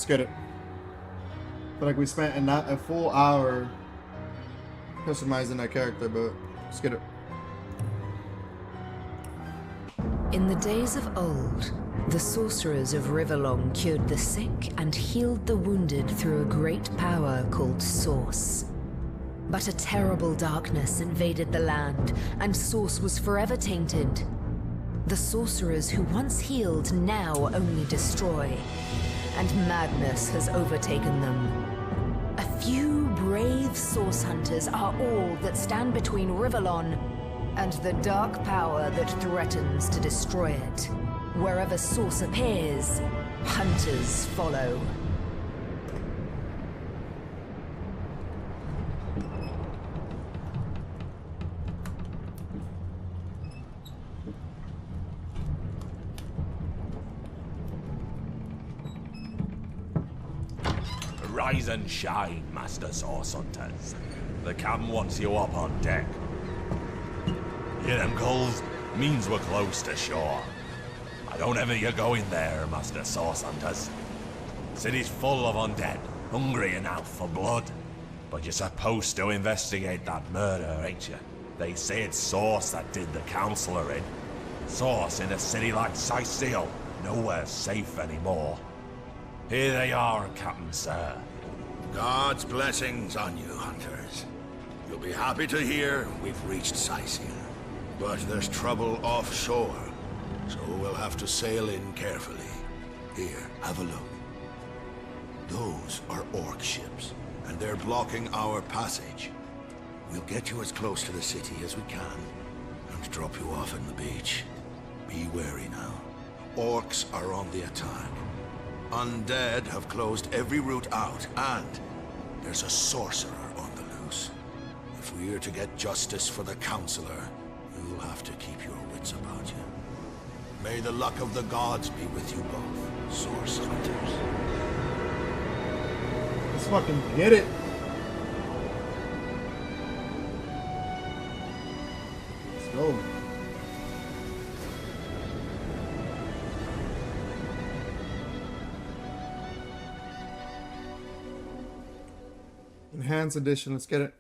Let's get it. Feel like we spent a full hour customizing that character, but let's get it. In the days of old, the sorcerers of Riverlong cured the sick and healed the wounded through a great power called Source. But a terrible darkness invaded the land, and Source was forever tainted. The sorcerers who once healed now only destroy, and madness has overtaken them. A few brave Source hunters are all that stand between Riverlon and the dark power that threatens to destroy it. Wherever Source appears, hunters follow. Rise and shine, Master Source Hunters. The captain wants you up on deck. Hear them gulls? Means we're close to shore. I don't ever you go in there, Master Source Hunters. City's full of undead, hungry enough for blood. But you're supposed to investigate that murder, ain't you? They say it's Source that did the Counselor in. Source in a city like Sicil, nowhere safe anymore. Here they are, Captain Sir. God's blessings on you, hunters. You'll be happy to hear we've reached Sicil. But there's trouble offshore, so we'll have to sail in carefully. Here, have a look. Those are orc ships, and they're blocking our passage. We'll get you as close to the city as we can, and drop you off on the beach. Be wary now. Orcs are on the attack. Undead have closed every route out, and there's a sorcerer on the loose. If we're to get justice for the Counselor, you'll have to keep your wits about you. May the luck of the gods be with you both, Source Hunters. Let's fucking get it. Let's go. Enhanced edition, let's get it.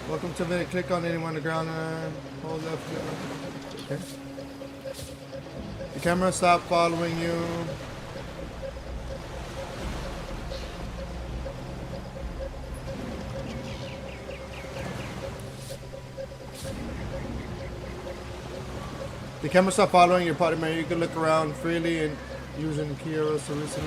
Welcome to the click on anyone on the ground and hold left. Okay. The camera stopped following you. The camera stopped following your party member. You can look around freely and using Kira's to listen.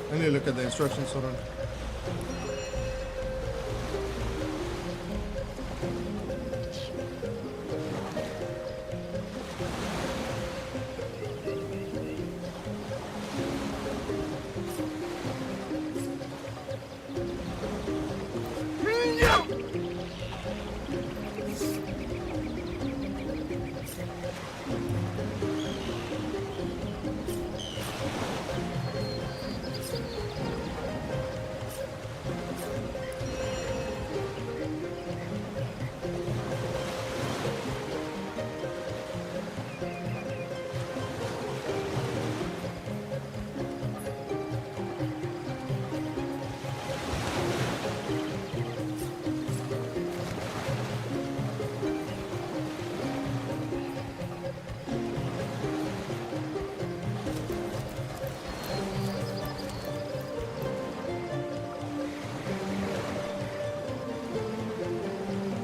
I need to look at the instructions. Hold on.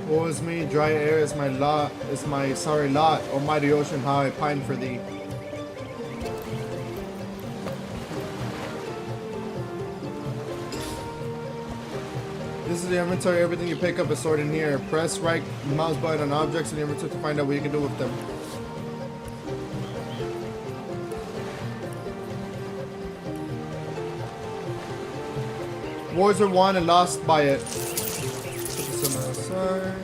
Woe is me, dry air is my lot, is my sorry lot. O mighty ocean, how I pine for thee. This is the inventory. Everything you pick up is stored in here. Press right mouse button on objects in the inventory to find out what you can do with them. Wars are won and lost by it. Put this on the side.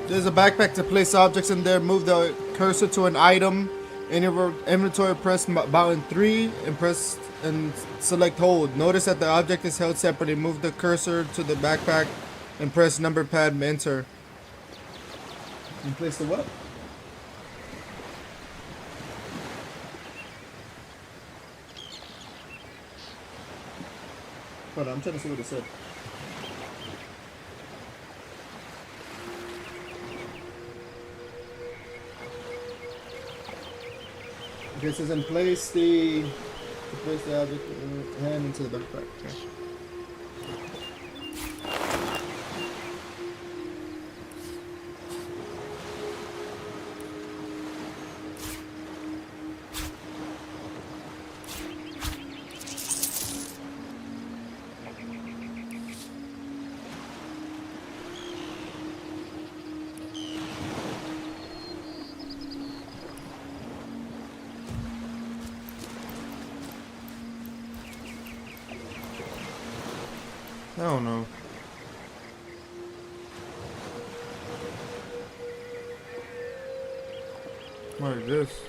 There's a backpack to place objects in there. Move the cursor to an item in your inventory. Press button 3 and press and select hold. Notice that the object is held separately. Move the cursor to the backpack and press number pad and enter. And place the what? Hold on, I'm trying to see what it said. This is in place the object hand into the backpack. Okay. I don't know. What is this?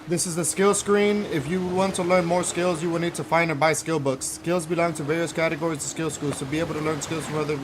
This is the skill screen. If you want to learn more skills, you will need to find and buy skill books. Skills belong to various categories of skill schools. To be able to learn skills from other...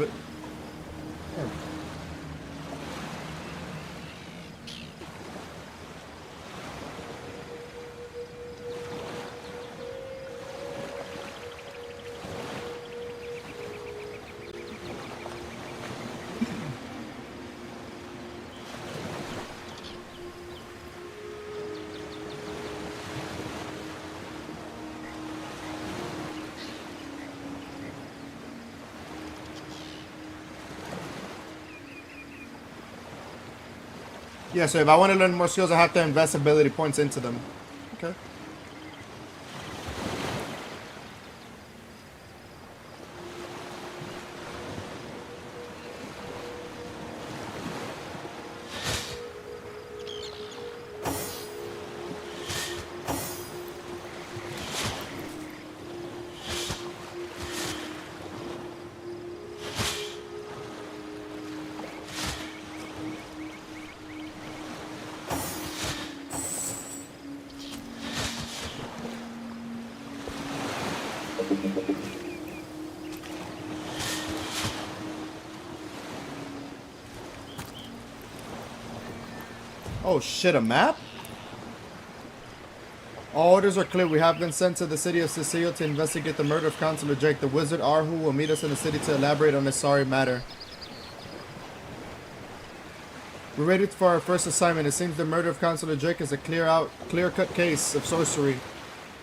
Yeah, so if I want to learn more skills, I have to invest ability points into them. Okay. Oh shit, a map? All orders are clear. We have been sent to the city of Sicily to investigate the murder of Consular Jake. The wizard Arhu will meet us in the city to elaborate on this sorry matter. We're ready for our first assignment. It seems the murder of Consular Jake is a clear-cut case of sorcery,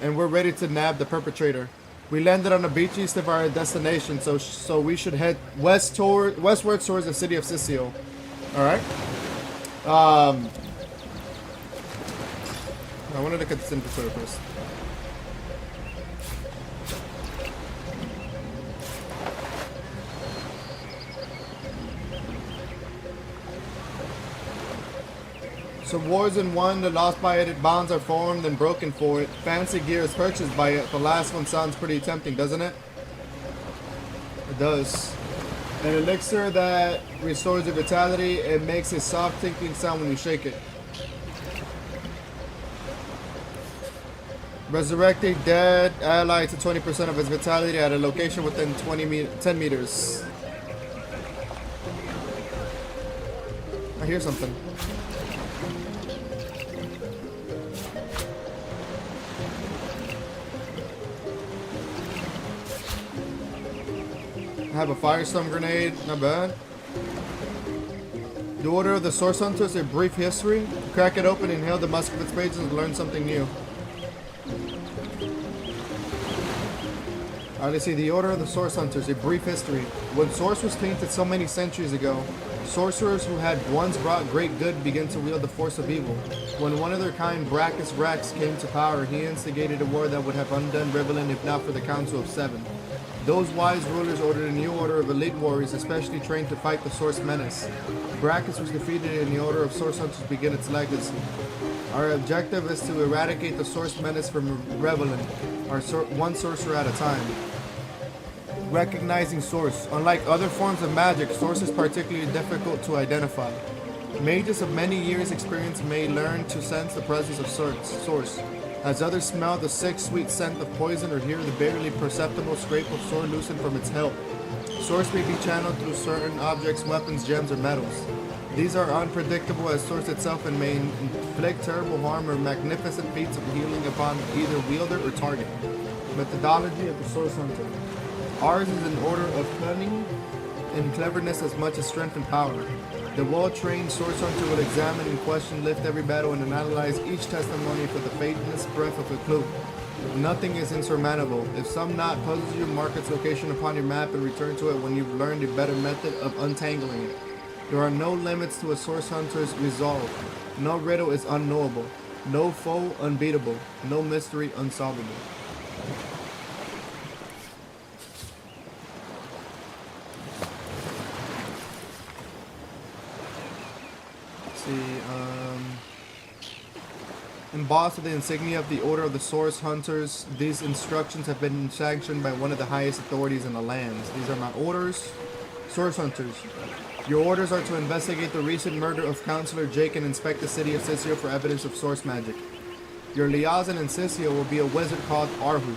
and we're ready to nab the perpetrator. We landed on the beach east of our destination, so we should head westward towards the city of Sicily. All right. I wanted to cut this inventory first. So wars in one, the lost by it, bonds are formed and broken for it. Fancy gear is purchased by it. The last one sounds pretty tempting, doesn't it? It does. An elixir that restores your vitality. It makes a soft tinkling sound when you shake it. Resurrecting dead ally to 20% of his vitality at a location within 10 meters. I hear something. I have a firestorm grenade, not bad. The Order of the Source Hunters, a brief history. Crack it open, inhale the musk of its pages, and learn something new. Alright, let's see. The Order of the Source Hunters, a brief history. When Source was tainted so many centuries ago, sorcerers who had once brought great good began to wield the force of evil. When one of their kind, Brachus Rax, came to power, he instigated a war that would have undone Rivelin if not for the Council of Seven. Those wise rulers ordered a new order of elite warriors especially trained to fight the Source Menace. Brachus was defeated and the Order of Source Hunters began its legacy. Our objective is to eradicate the Source Menace from Rivelin, one sorcerer at a time. Recognizing Source. Unlike other forms of magic, Source is particularly difficult to identify. Mages of many years' experience may learn to sense the presence of Source, as others smell the sick, sweet scent of poison or hear the barely perceptible scrape of sword loosened from its hilt. Source may be channeled through certain objects, weapons, gems, or metals. These are unpredictable as Source itself and may inflict terrible harm or magnificent feats of healing upon either wielder or target. Methodology of the Source Hunter. Ours is an order of cunning and cleverness as much as strength and power. The well-trained Source Hunter will examine and question, lift every battle, and analyze each testimony for the faintest breath of a clue. Nothing is insurmountable. If some knot puzzles you, mark its location upon your map and return to it when you've learned a better method of untangling it. There are no limits to a Source Hunter's resolve. No riddle is unknowable. No foe unbeatable. No mystery unsolvable. Embossed with the insignia of the Order of the Source Hunters, these instructions have been sanctioned by one of the highest authorities in the lands. These are my orders. Source Hunters. Your orders are to investigate the recent murder of Counselor Jake and inspect the city of Sisio for evidence of source magic. Your liaison in Sisio will be a wizard called Arhu,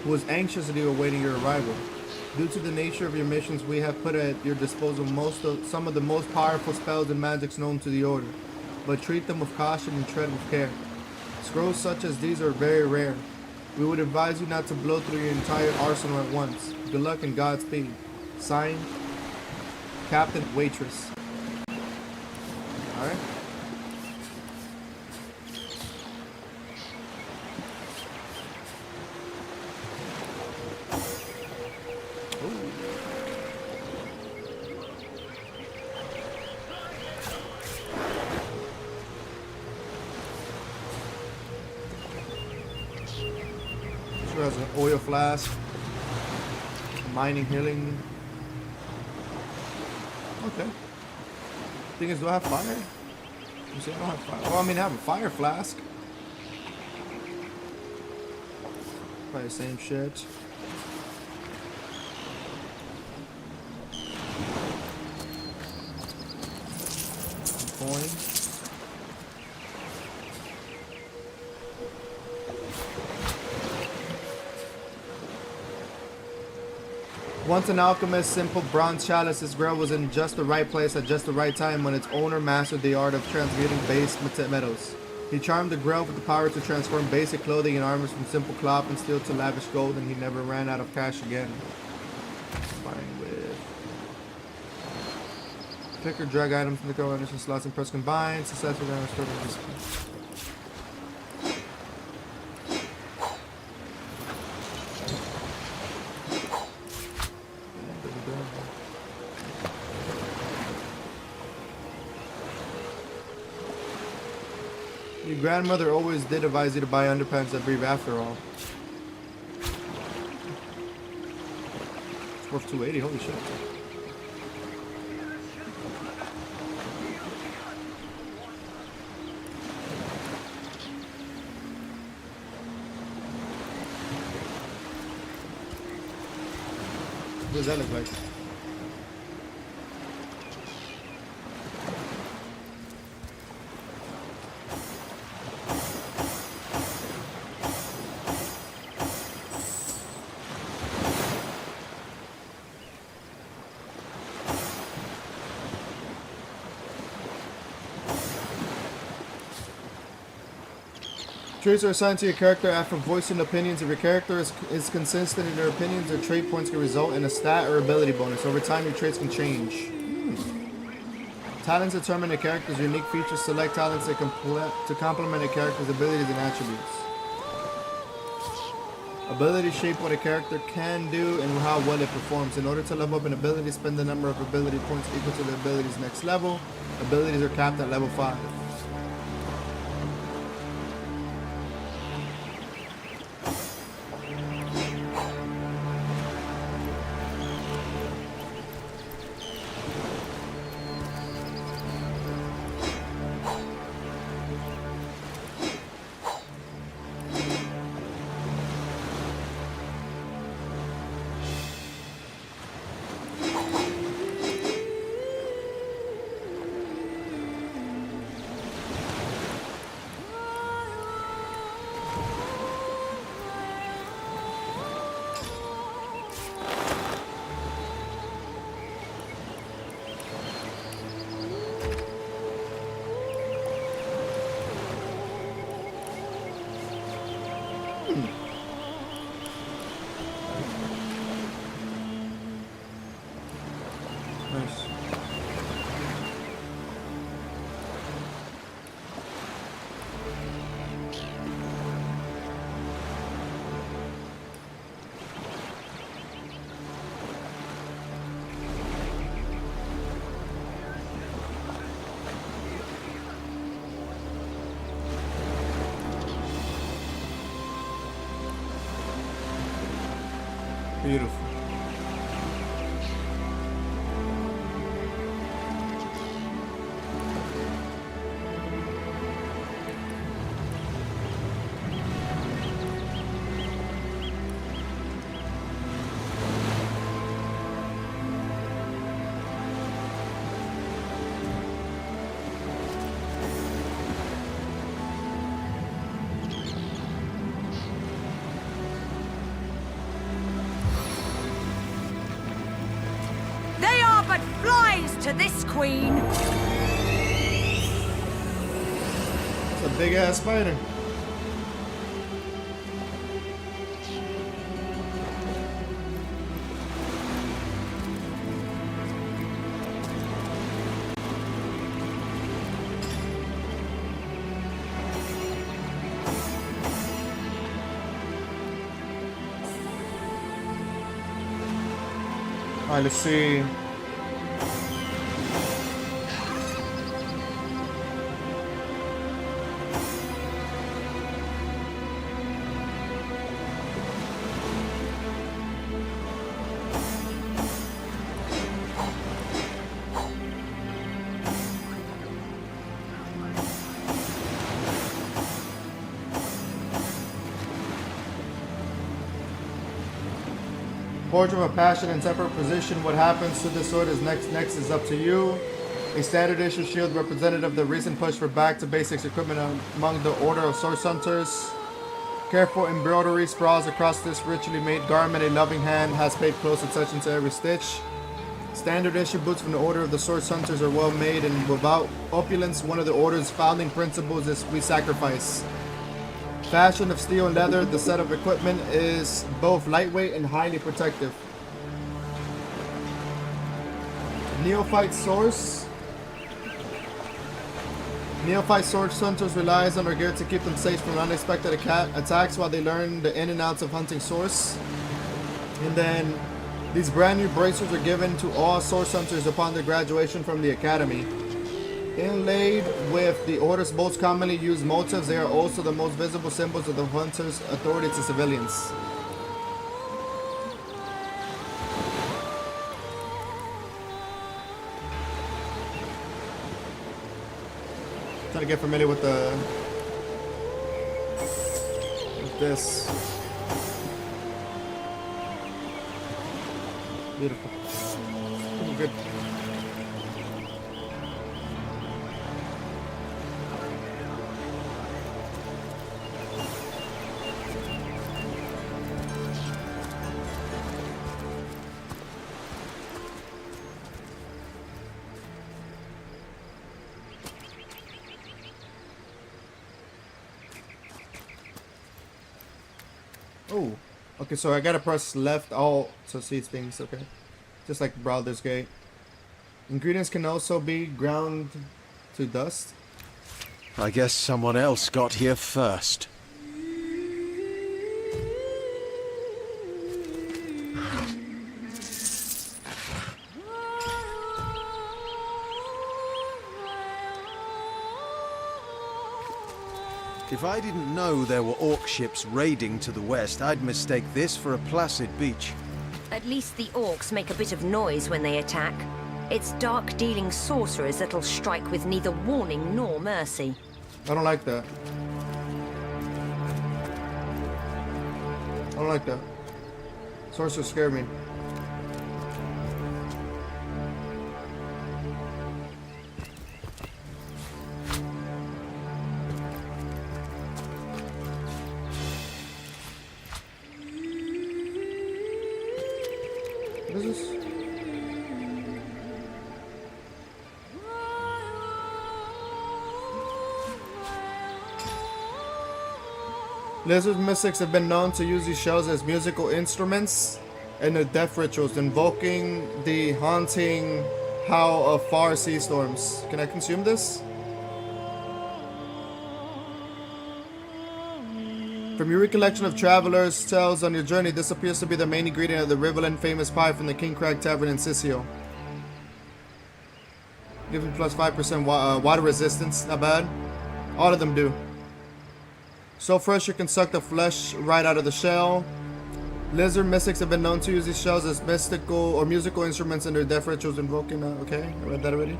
who is anxiously awaiting your arrival. Due to the nature of your missions, we have put at your disposal some of the most powerful spells and magics known to the Order, but treat them with caution and tread with care. Scrolls such as these are very rare. We would advise you not to blow through your entire arsenal at once. Good luck and Godspeed. Signed, Captain Waitress. Alright. Has an oil flask, mining, healing. Okay. Thing is, do I have fire? You see, I don't have fire. Oh, I mean, I have a fire flask. Probably the same shit. Coin. Once an alchemist's simple bronze chalice, this grail was in just the right place at just the right time when its owner mastered the art of transmuting base metals. He charmed the grail with the power to transform basic clothing and armors from simple cloth and steel to lavish gold, and he never ran out of cash again. Fine with... Click or drag items from the grail energy slots and press combine. Successful damage total discipline. Your grandmother always did advise you to buy underpants that breathe after all. It's worth 280, holy shit. What does that look like? Traits are assigned to your character after voicing opinions. If your character is consistent in their opinions, their trait points can result in a stat or ability bonus. Over time, your traits can change. Talents determine a character's unique features. Select talents to complement a character's abilities and attributes. Abilities shape what a character can do and how well it performs. In order to level up an ability, spend the number of ability points equal to the ability's next level. Abilities are capped at level 5. Nice. Beautiful. They are but flies to this queen. It's a big ass spider. Alright, let's see. Forge of a passion and separate position. What happens to this sword is next is up to you. A standard issue shield representative of the recent push for back to basics equipment among the Order of Source Hunters. Careful embroidery sprawls across this richly made garment. A loving hand has paid close attention to every stitch. Standard issue boots from the Order of the Source Hunters are well made and without opulence. One of the Order's founding principles is we sacrifice. Fashion of steel and leather, the set of equipment is both lightweight and highly protective. Neophyte source. Neophyte source hunters relies on their gear to keep them safe from unexpected attacks while they learn the in and outs of hunting source. And then these brand new bracers are given to all source hunters upon their graduation from the academy. Inlaid with the Order's most commonly used motifs, they are also the most visible symbols of the Hunter's authority to civilians. Trying to get familiar with this. Beautiful. Good. Oh, okay, so I gotta press left alt to see things, okay. Just like Baldur's Gate. Ingredients can also be ground to dust. I guess someone else got here first. If I didn't know there were orc ships raiding to the west, I'd mistake this for a placid beach. At least the orcs make a bit of noise when they attack. It's dark-dealing sorcerers that'll strike with neither warning nor mercy. I don't like that. I don't like that. Sorcerers scare me. What is this? Lizard mystics have been known to use these shells as musical instruments in their death rituals, invoking the haunting howl of far sea storms. Can I consume this? From your recollection of travelers' tales on your journey, this appears to be the main ingredient of the Riverland famous pie from the King Crag Tavern in Sisio. Giving plus 5% water resistance, not bad. All of them do. So fresh you can suck the flesh right out of the shell. Lizard mystics have been known to use these shells as mystical or musical instruments in their death rituals, invoking. Okay, I read that already.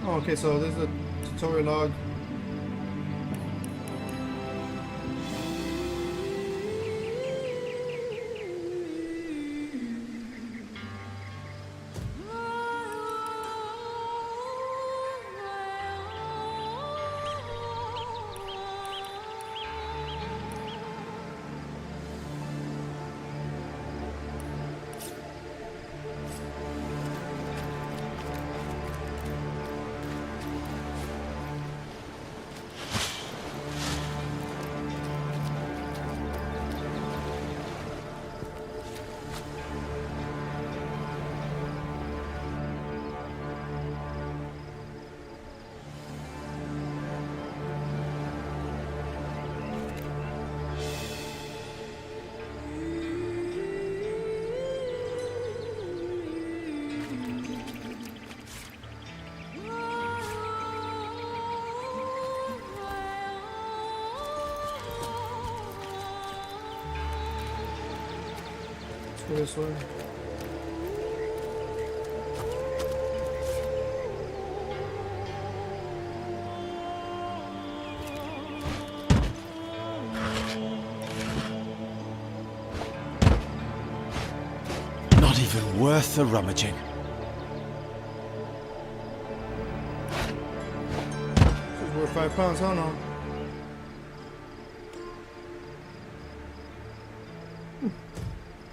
Oh, okay, so there's a tutorial log. Let's go this way. Not even worth the rummaging. This is worth £5, huh? No.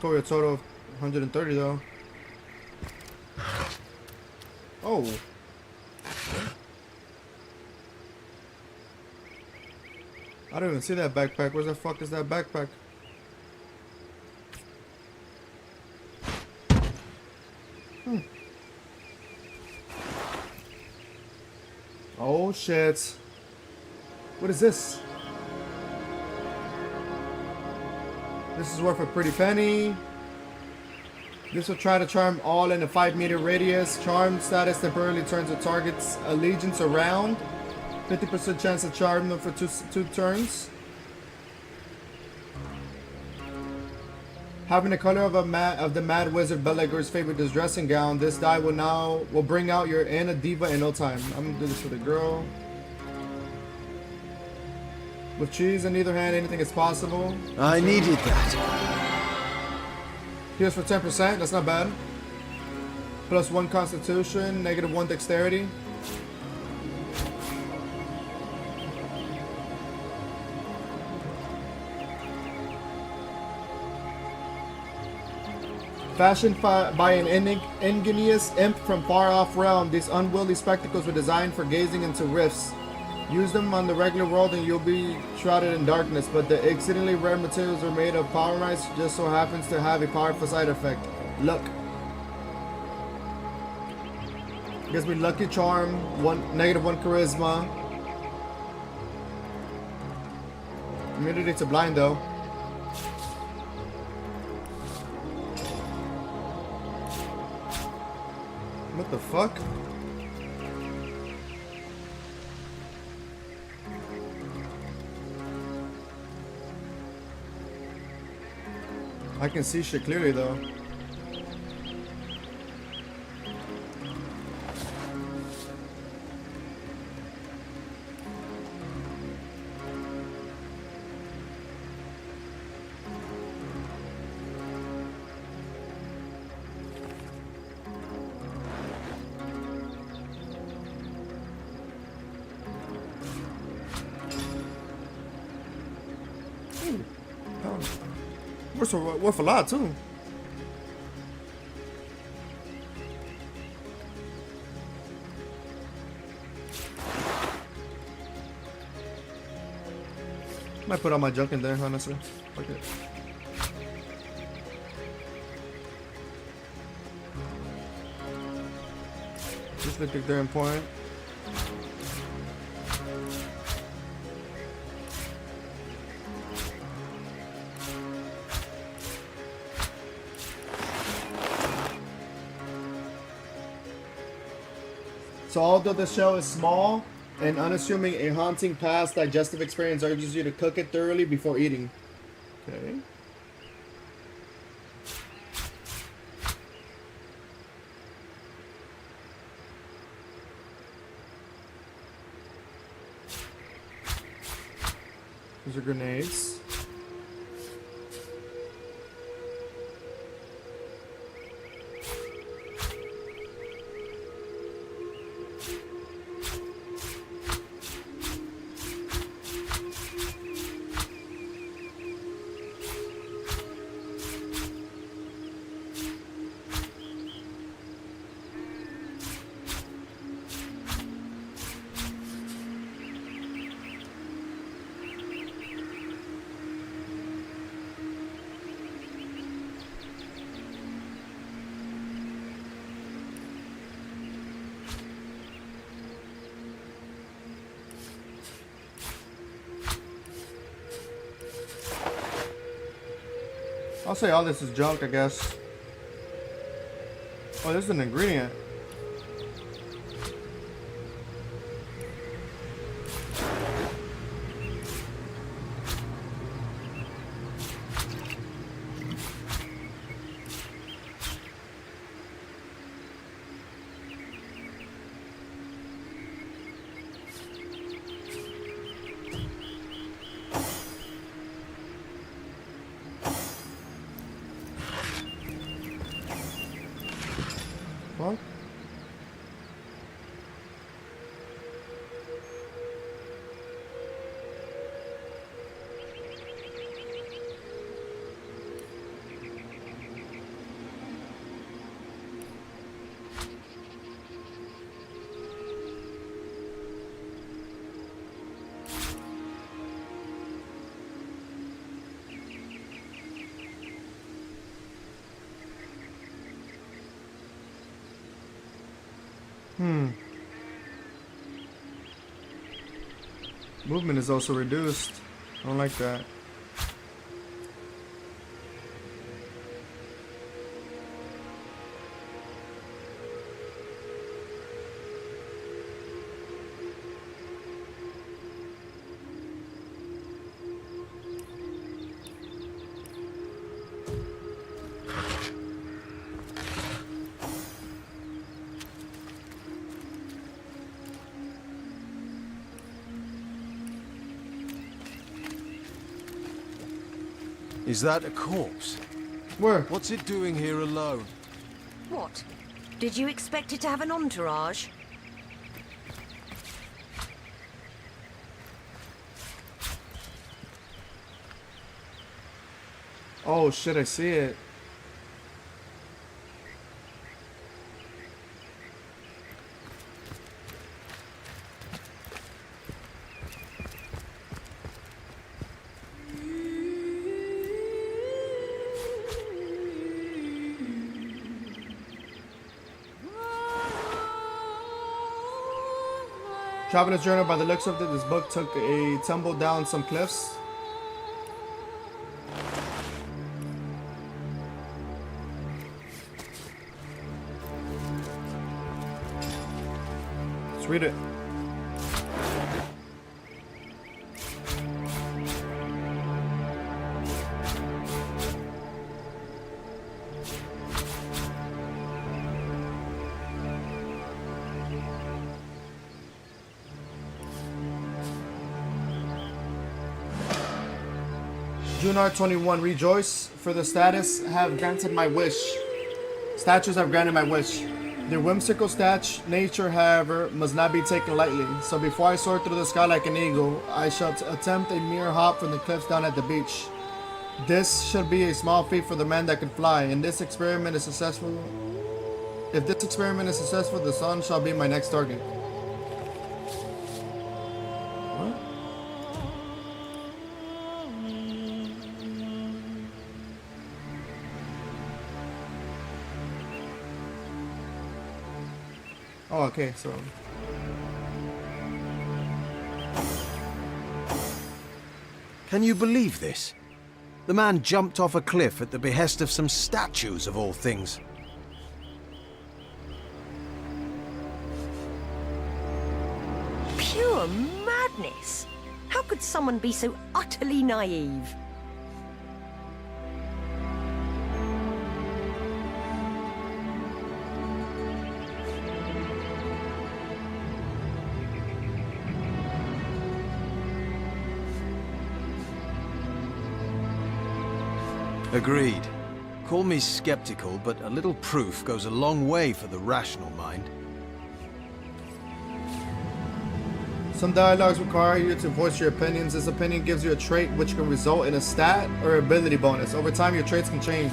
Probably a total of 130 though. Oh. I don't even see that backpack. Where the fuck is that backpack? shit. What is this? This is worth a pretty penny. This will try to charm all in a 5-meter radius. Charm status temporarily turns the target's allegiance around. 50% chance to charm them for two turns. Having the color of the Mad Wizard Belegor's favorite dressing gown, this die will bring out your inner diva in no time. I'm gonna do this for the girl. With cheese in either hand, anything is possible. I needed that. Heals for 10%, that's not bad. Plus 1 constitution, negative 1 dexterity. Fashioned by an ingenious imp from far-off realm, these unwieldy spectacles were designed for gazing into rifts. Use them on the regular world and you'll be shrouded in darkness, but the exceedingly rare materials are made of power mice, just so happens to have a powerful side effect. Luck. Gives me lucky charm, negative 1 charisma. Immunity to blind though. What the fuck? I can see shit clearly though. Worth a lot too. Might put all my junk in there, honestly. Fuck it. Just look at their point. So although the shell is small and unassuming, a haunting past digestive experience urges you to cook it thoroughly before eating. Okay. Those are grenades. I'll say all this is junk, I guess. Oh, this is an ingredient. What? Movement is also reduced. I don't like that. Is that a corpse? Where? What's it doing here alone? What? Did you expect it to have an entourage? Oh shit, I see it. Traveler's Journal, by the looks of it, this book took a tumble down some cliffs. Let's read it. Junar 21, rejoice, for the status have granted my wish. Statues have granted my wish. Their whimsical nature, however, must not be taken lightly. So before I soar through the sky like an eagle, I shall attempt a mere hop from the cliffs down at the beach. This shall be a small feat for the man that can fly, and this experiment is successful. If this experiment is successful, the sun shall be my next target. What? Oh, okay, so. Can you believe this? The man jumped off a cliff at the behest of some statues, of all things. Pure madness! How could someone be so utterly naive? Agreed. Call me skeptical, but a little proof goes a long way for the rational mind. Some dialogues require you to voice your opinions. This opinion gives you a trait which can result in a stat or ability bonus. Over time, your traits can change.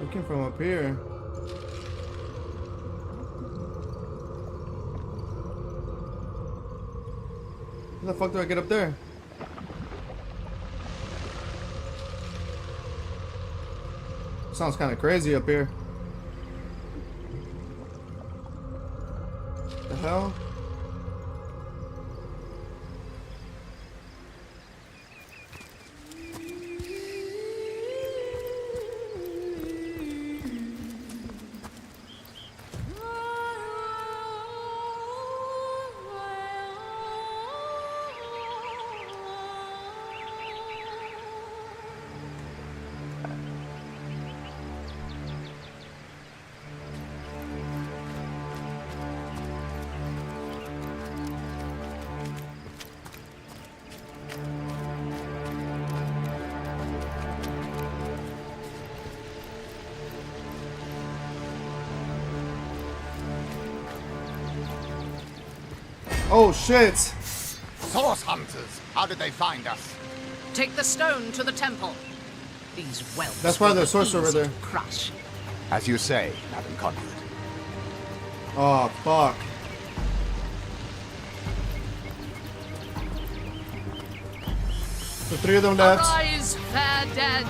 Looking from up here. How the fuck do I get up there? Sounds kind of crazy up here. The hell? Oh shit! Source hunters, how did they find us? Take the stone to the temple. These wells. That's why will the be sorcerer over easy there. to crush. As you say, Madam Conduit. Oh fuck. The three of them left. Arise, fair dead.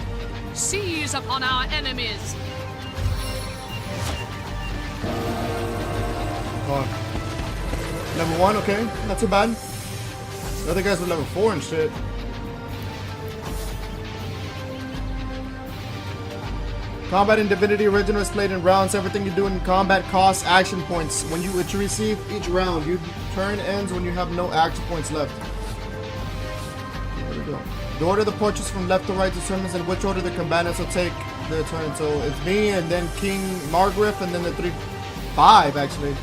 Seize upon our enemies. Fuck. Level 1, okay. Not too bad. The other guys were level 4 and shit. Combat in Divinity Original is played in rounds. Everything you do in combat costs action points. When you receive each round, your turn ends when you have no action points left. There we go. The order of the portraits from left to right determines in which order the combatants will take their turn. So it's me and then King Margriff and then the 5 actually.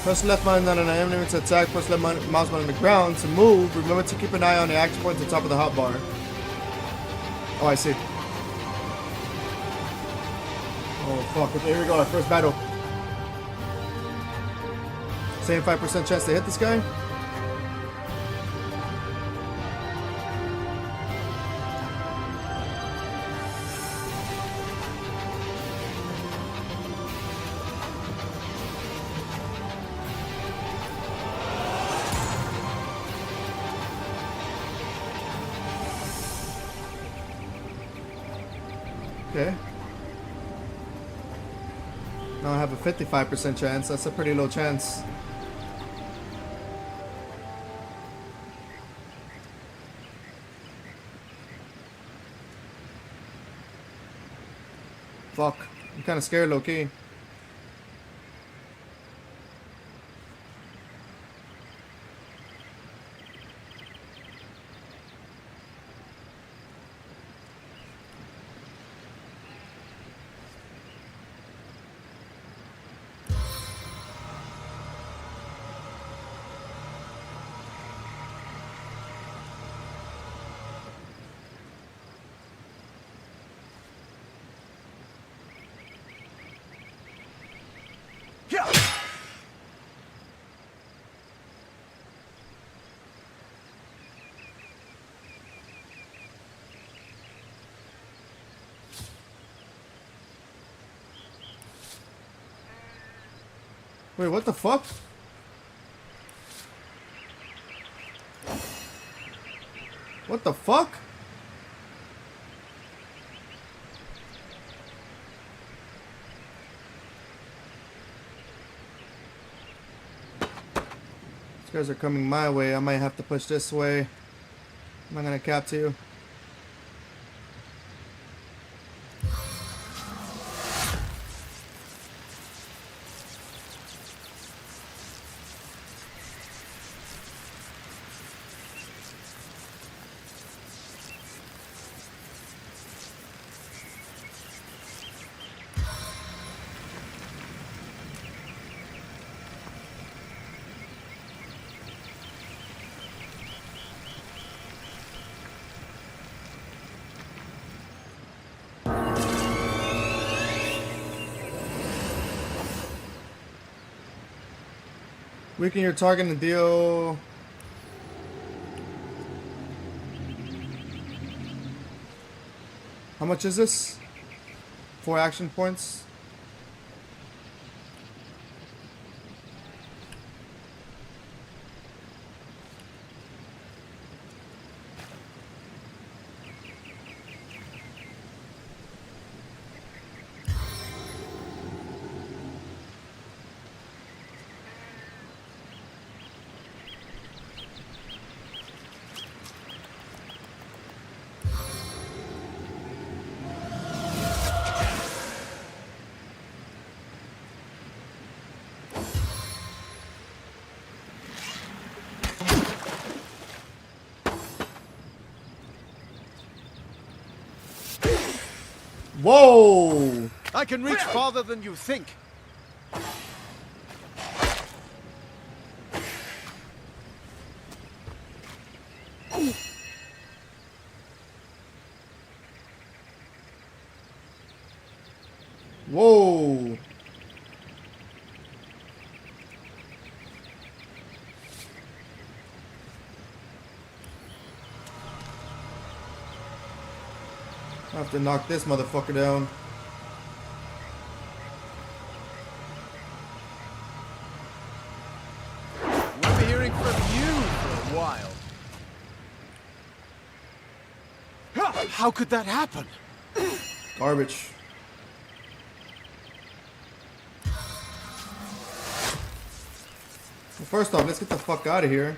Press left button on an enemy to attack. Press left mouse button on the ground to move. Remember to keep an eye on the action points at the top of the hotbar. Oh, I see. Oh, fuck. Okay, here we go. Our first battle. Same 5% chance to hit this guy. Okay. Now I have a 55% chance. That's a pretty low chance. Fuck. I'm kind of scared, low-key. Wait, what the fuck? What the fuck? These guys are coming my way. I might have to push this way. I'm not gonna cap to you. Weaken your target and deal. How much is this? 4 action points. Whoa! I can reach farther than you think. Whoa. I have to knock this motherfucker down. We'll be hearing from you for a while. How could that happen? Garbage. Well, first off, let's get the fuck out of here.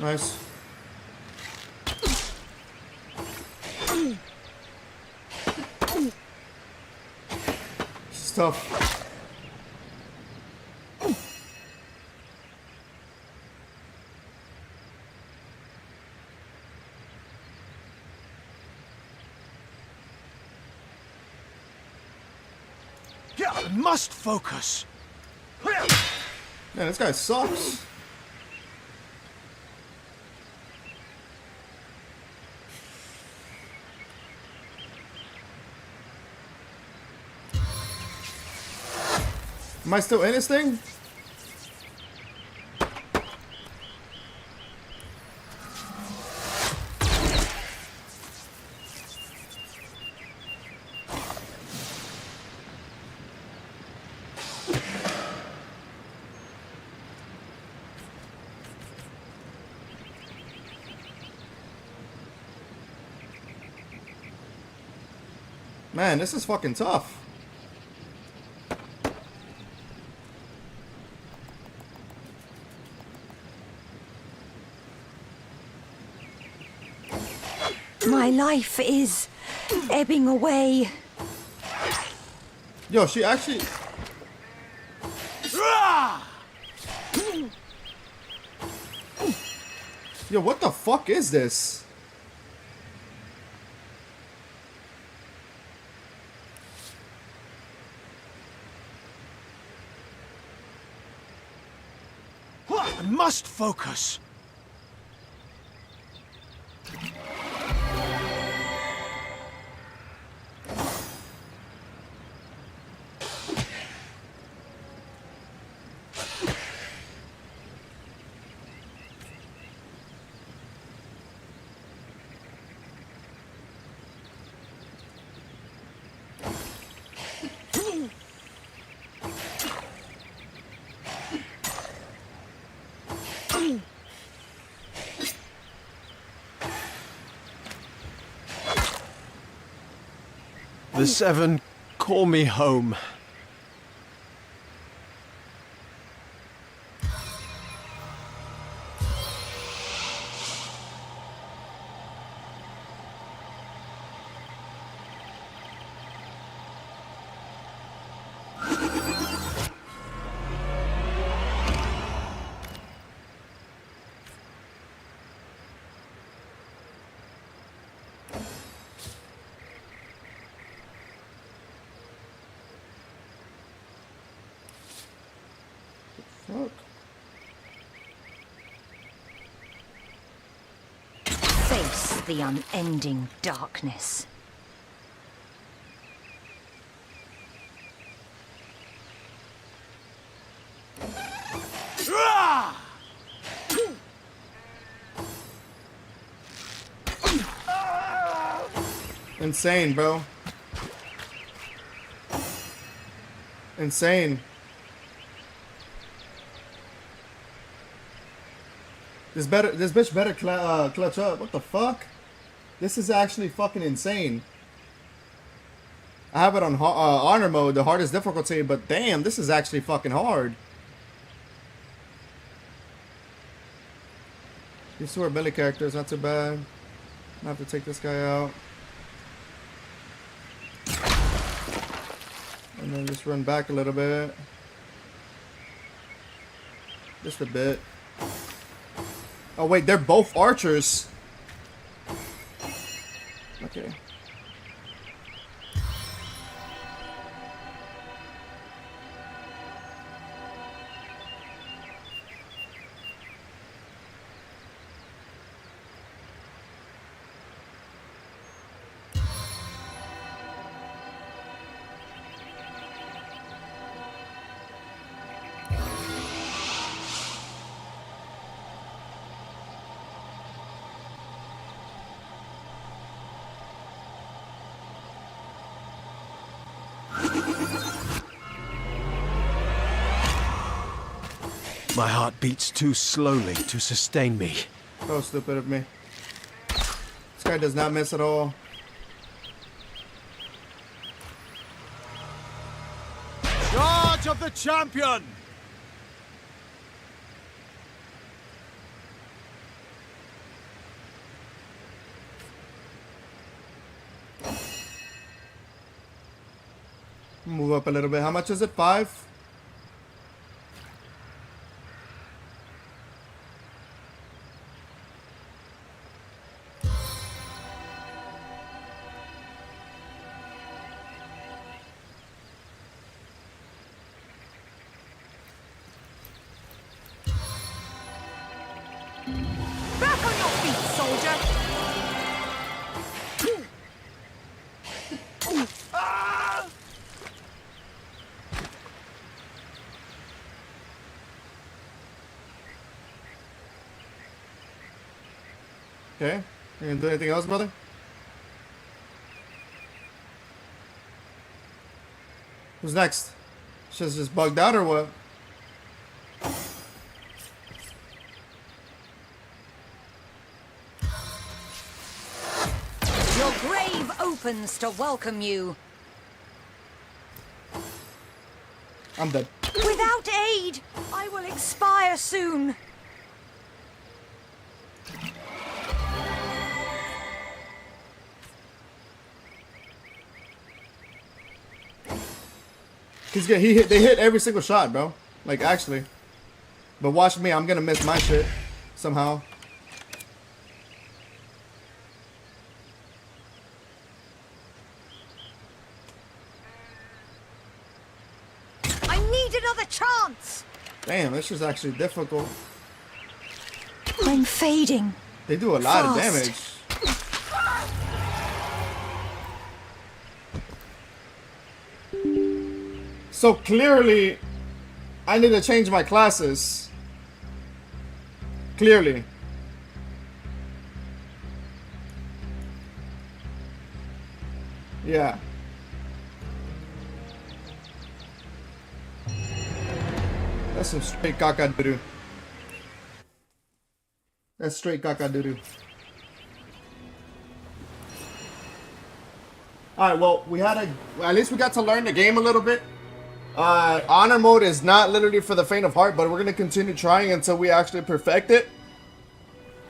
Nice. This is tough. Yeah, I must focus. Man, this guy sucks. Am I still in this thing? Man, this is fucking tough. My life is ebbing away. Yo, she actually... Yo, what the fuck is this? I must focus. The Seven call me home. Fuck. Face the unending darkness. Insane, bro. Insane. This bitch better clutch up. What the fuck? This is actually fucking insane. I have it on honor mode, the hardest difficulty, but damn, this is actually fucking hard. These two are melee characters, not too bad. I have to take this guy out. And then just run back a little bit. Just a bit. Oh wait, they're both archers. Okay. My heart beats too slowly to sustain me. So stupid of me. This guy does not miss at all. Charge of the champion! Move up a little bit. How much is it? 5? Back on your feet, soldier! Okay. You gonna do anything else, brother? Who's next? Shit's just bugged out or what? Your grave opens to welcome you. I'm dead. Without aid, I will expire soon. They hit every single shot, bro. Like, actually. But watch me, I'm gonna miss my shit. Somehow. I need another chance. Damn, this is actually difficult. I'm fading. They do a lot of Fast. damage. So clearly, I need to change my classes. Clearly. Yeah. That's some straight caca doo. That's straight caca doo. Alright, well, at least we got to learn the game a little bit. Honor mode is not literally for the faint of heart, but we're gonna continue trying until we actually perfect it.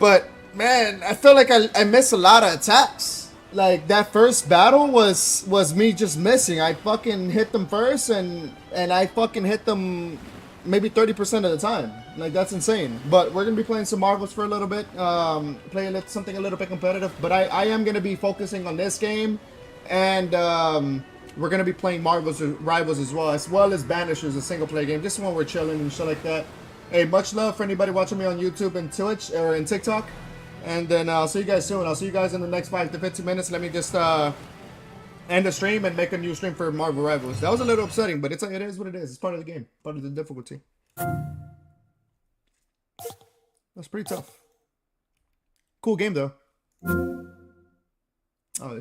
But man, I feel like I missed a lot of attacks. Like that first battle was me just missing. I fucking hit them first, and I fucking hit them maybe 30% of the time. Like that's insane. But we're gonna be playing some Marvels for a little bit, playing something a little bit competitive. But I am gonna be focusing on this game, and we're gonna be playing Marvel's Rivals as well as Banishers, a single player game, just when we're chilling and shit like that. Hey, much love for anybody watching me on YouTube and Twitch or in TikTok. And then I'll see you guys soon. I'll see you guys in the next 5 to 15 minutes. Let me just end the stream and make a new stream for Marvel Rivals. That was a little upsetting, but it is what it is. It's part of the game, part of the difficulty. That's pretty tough. Cool game though. Oh,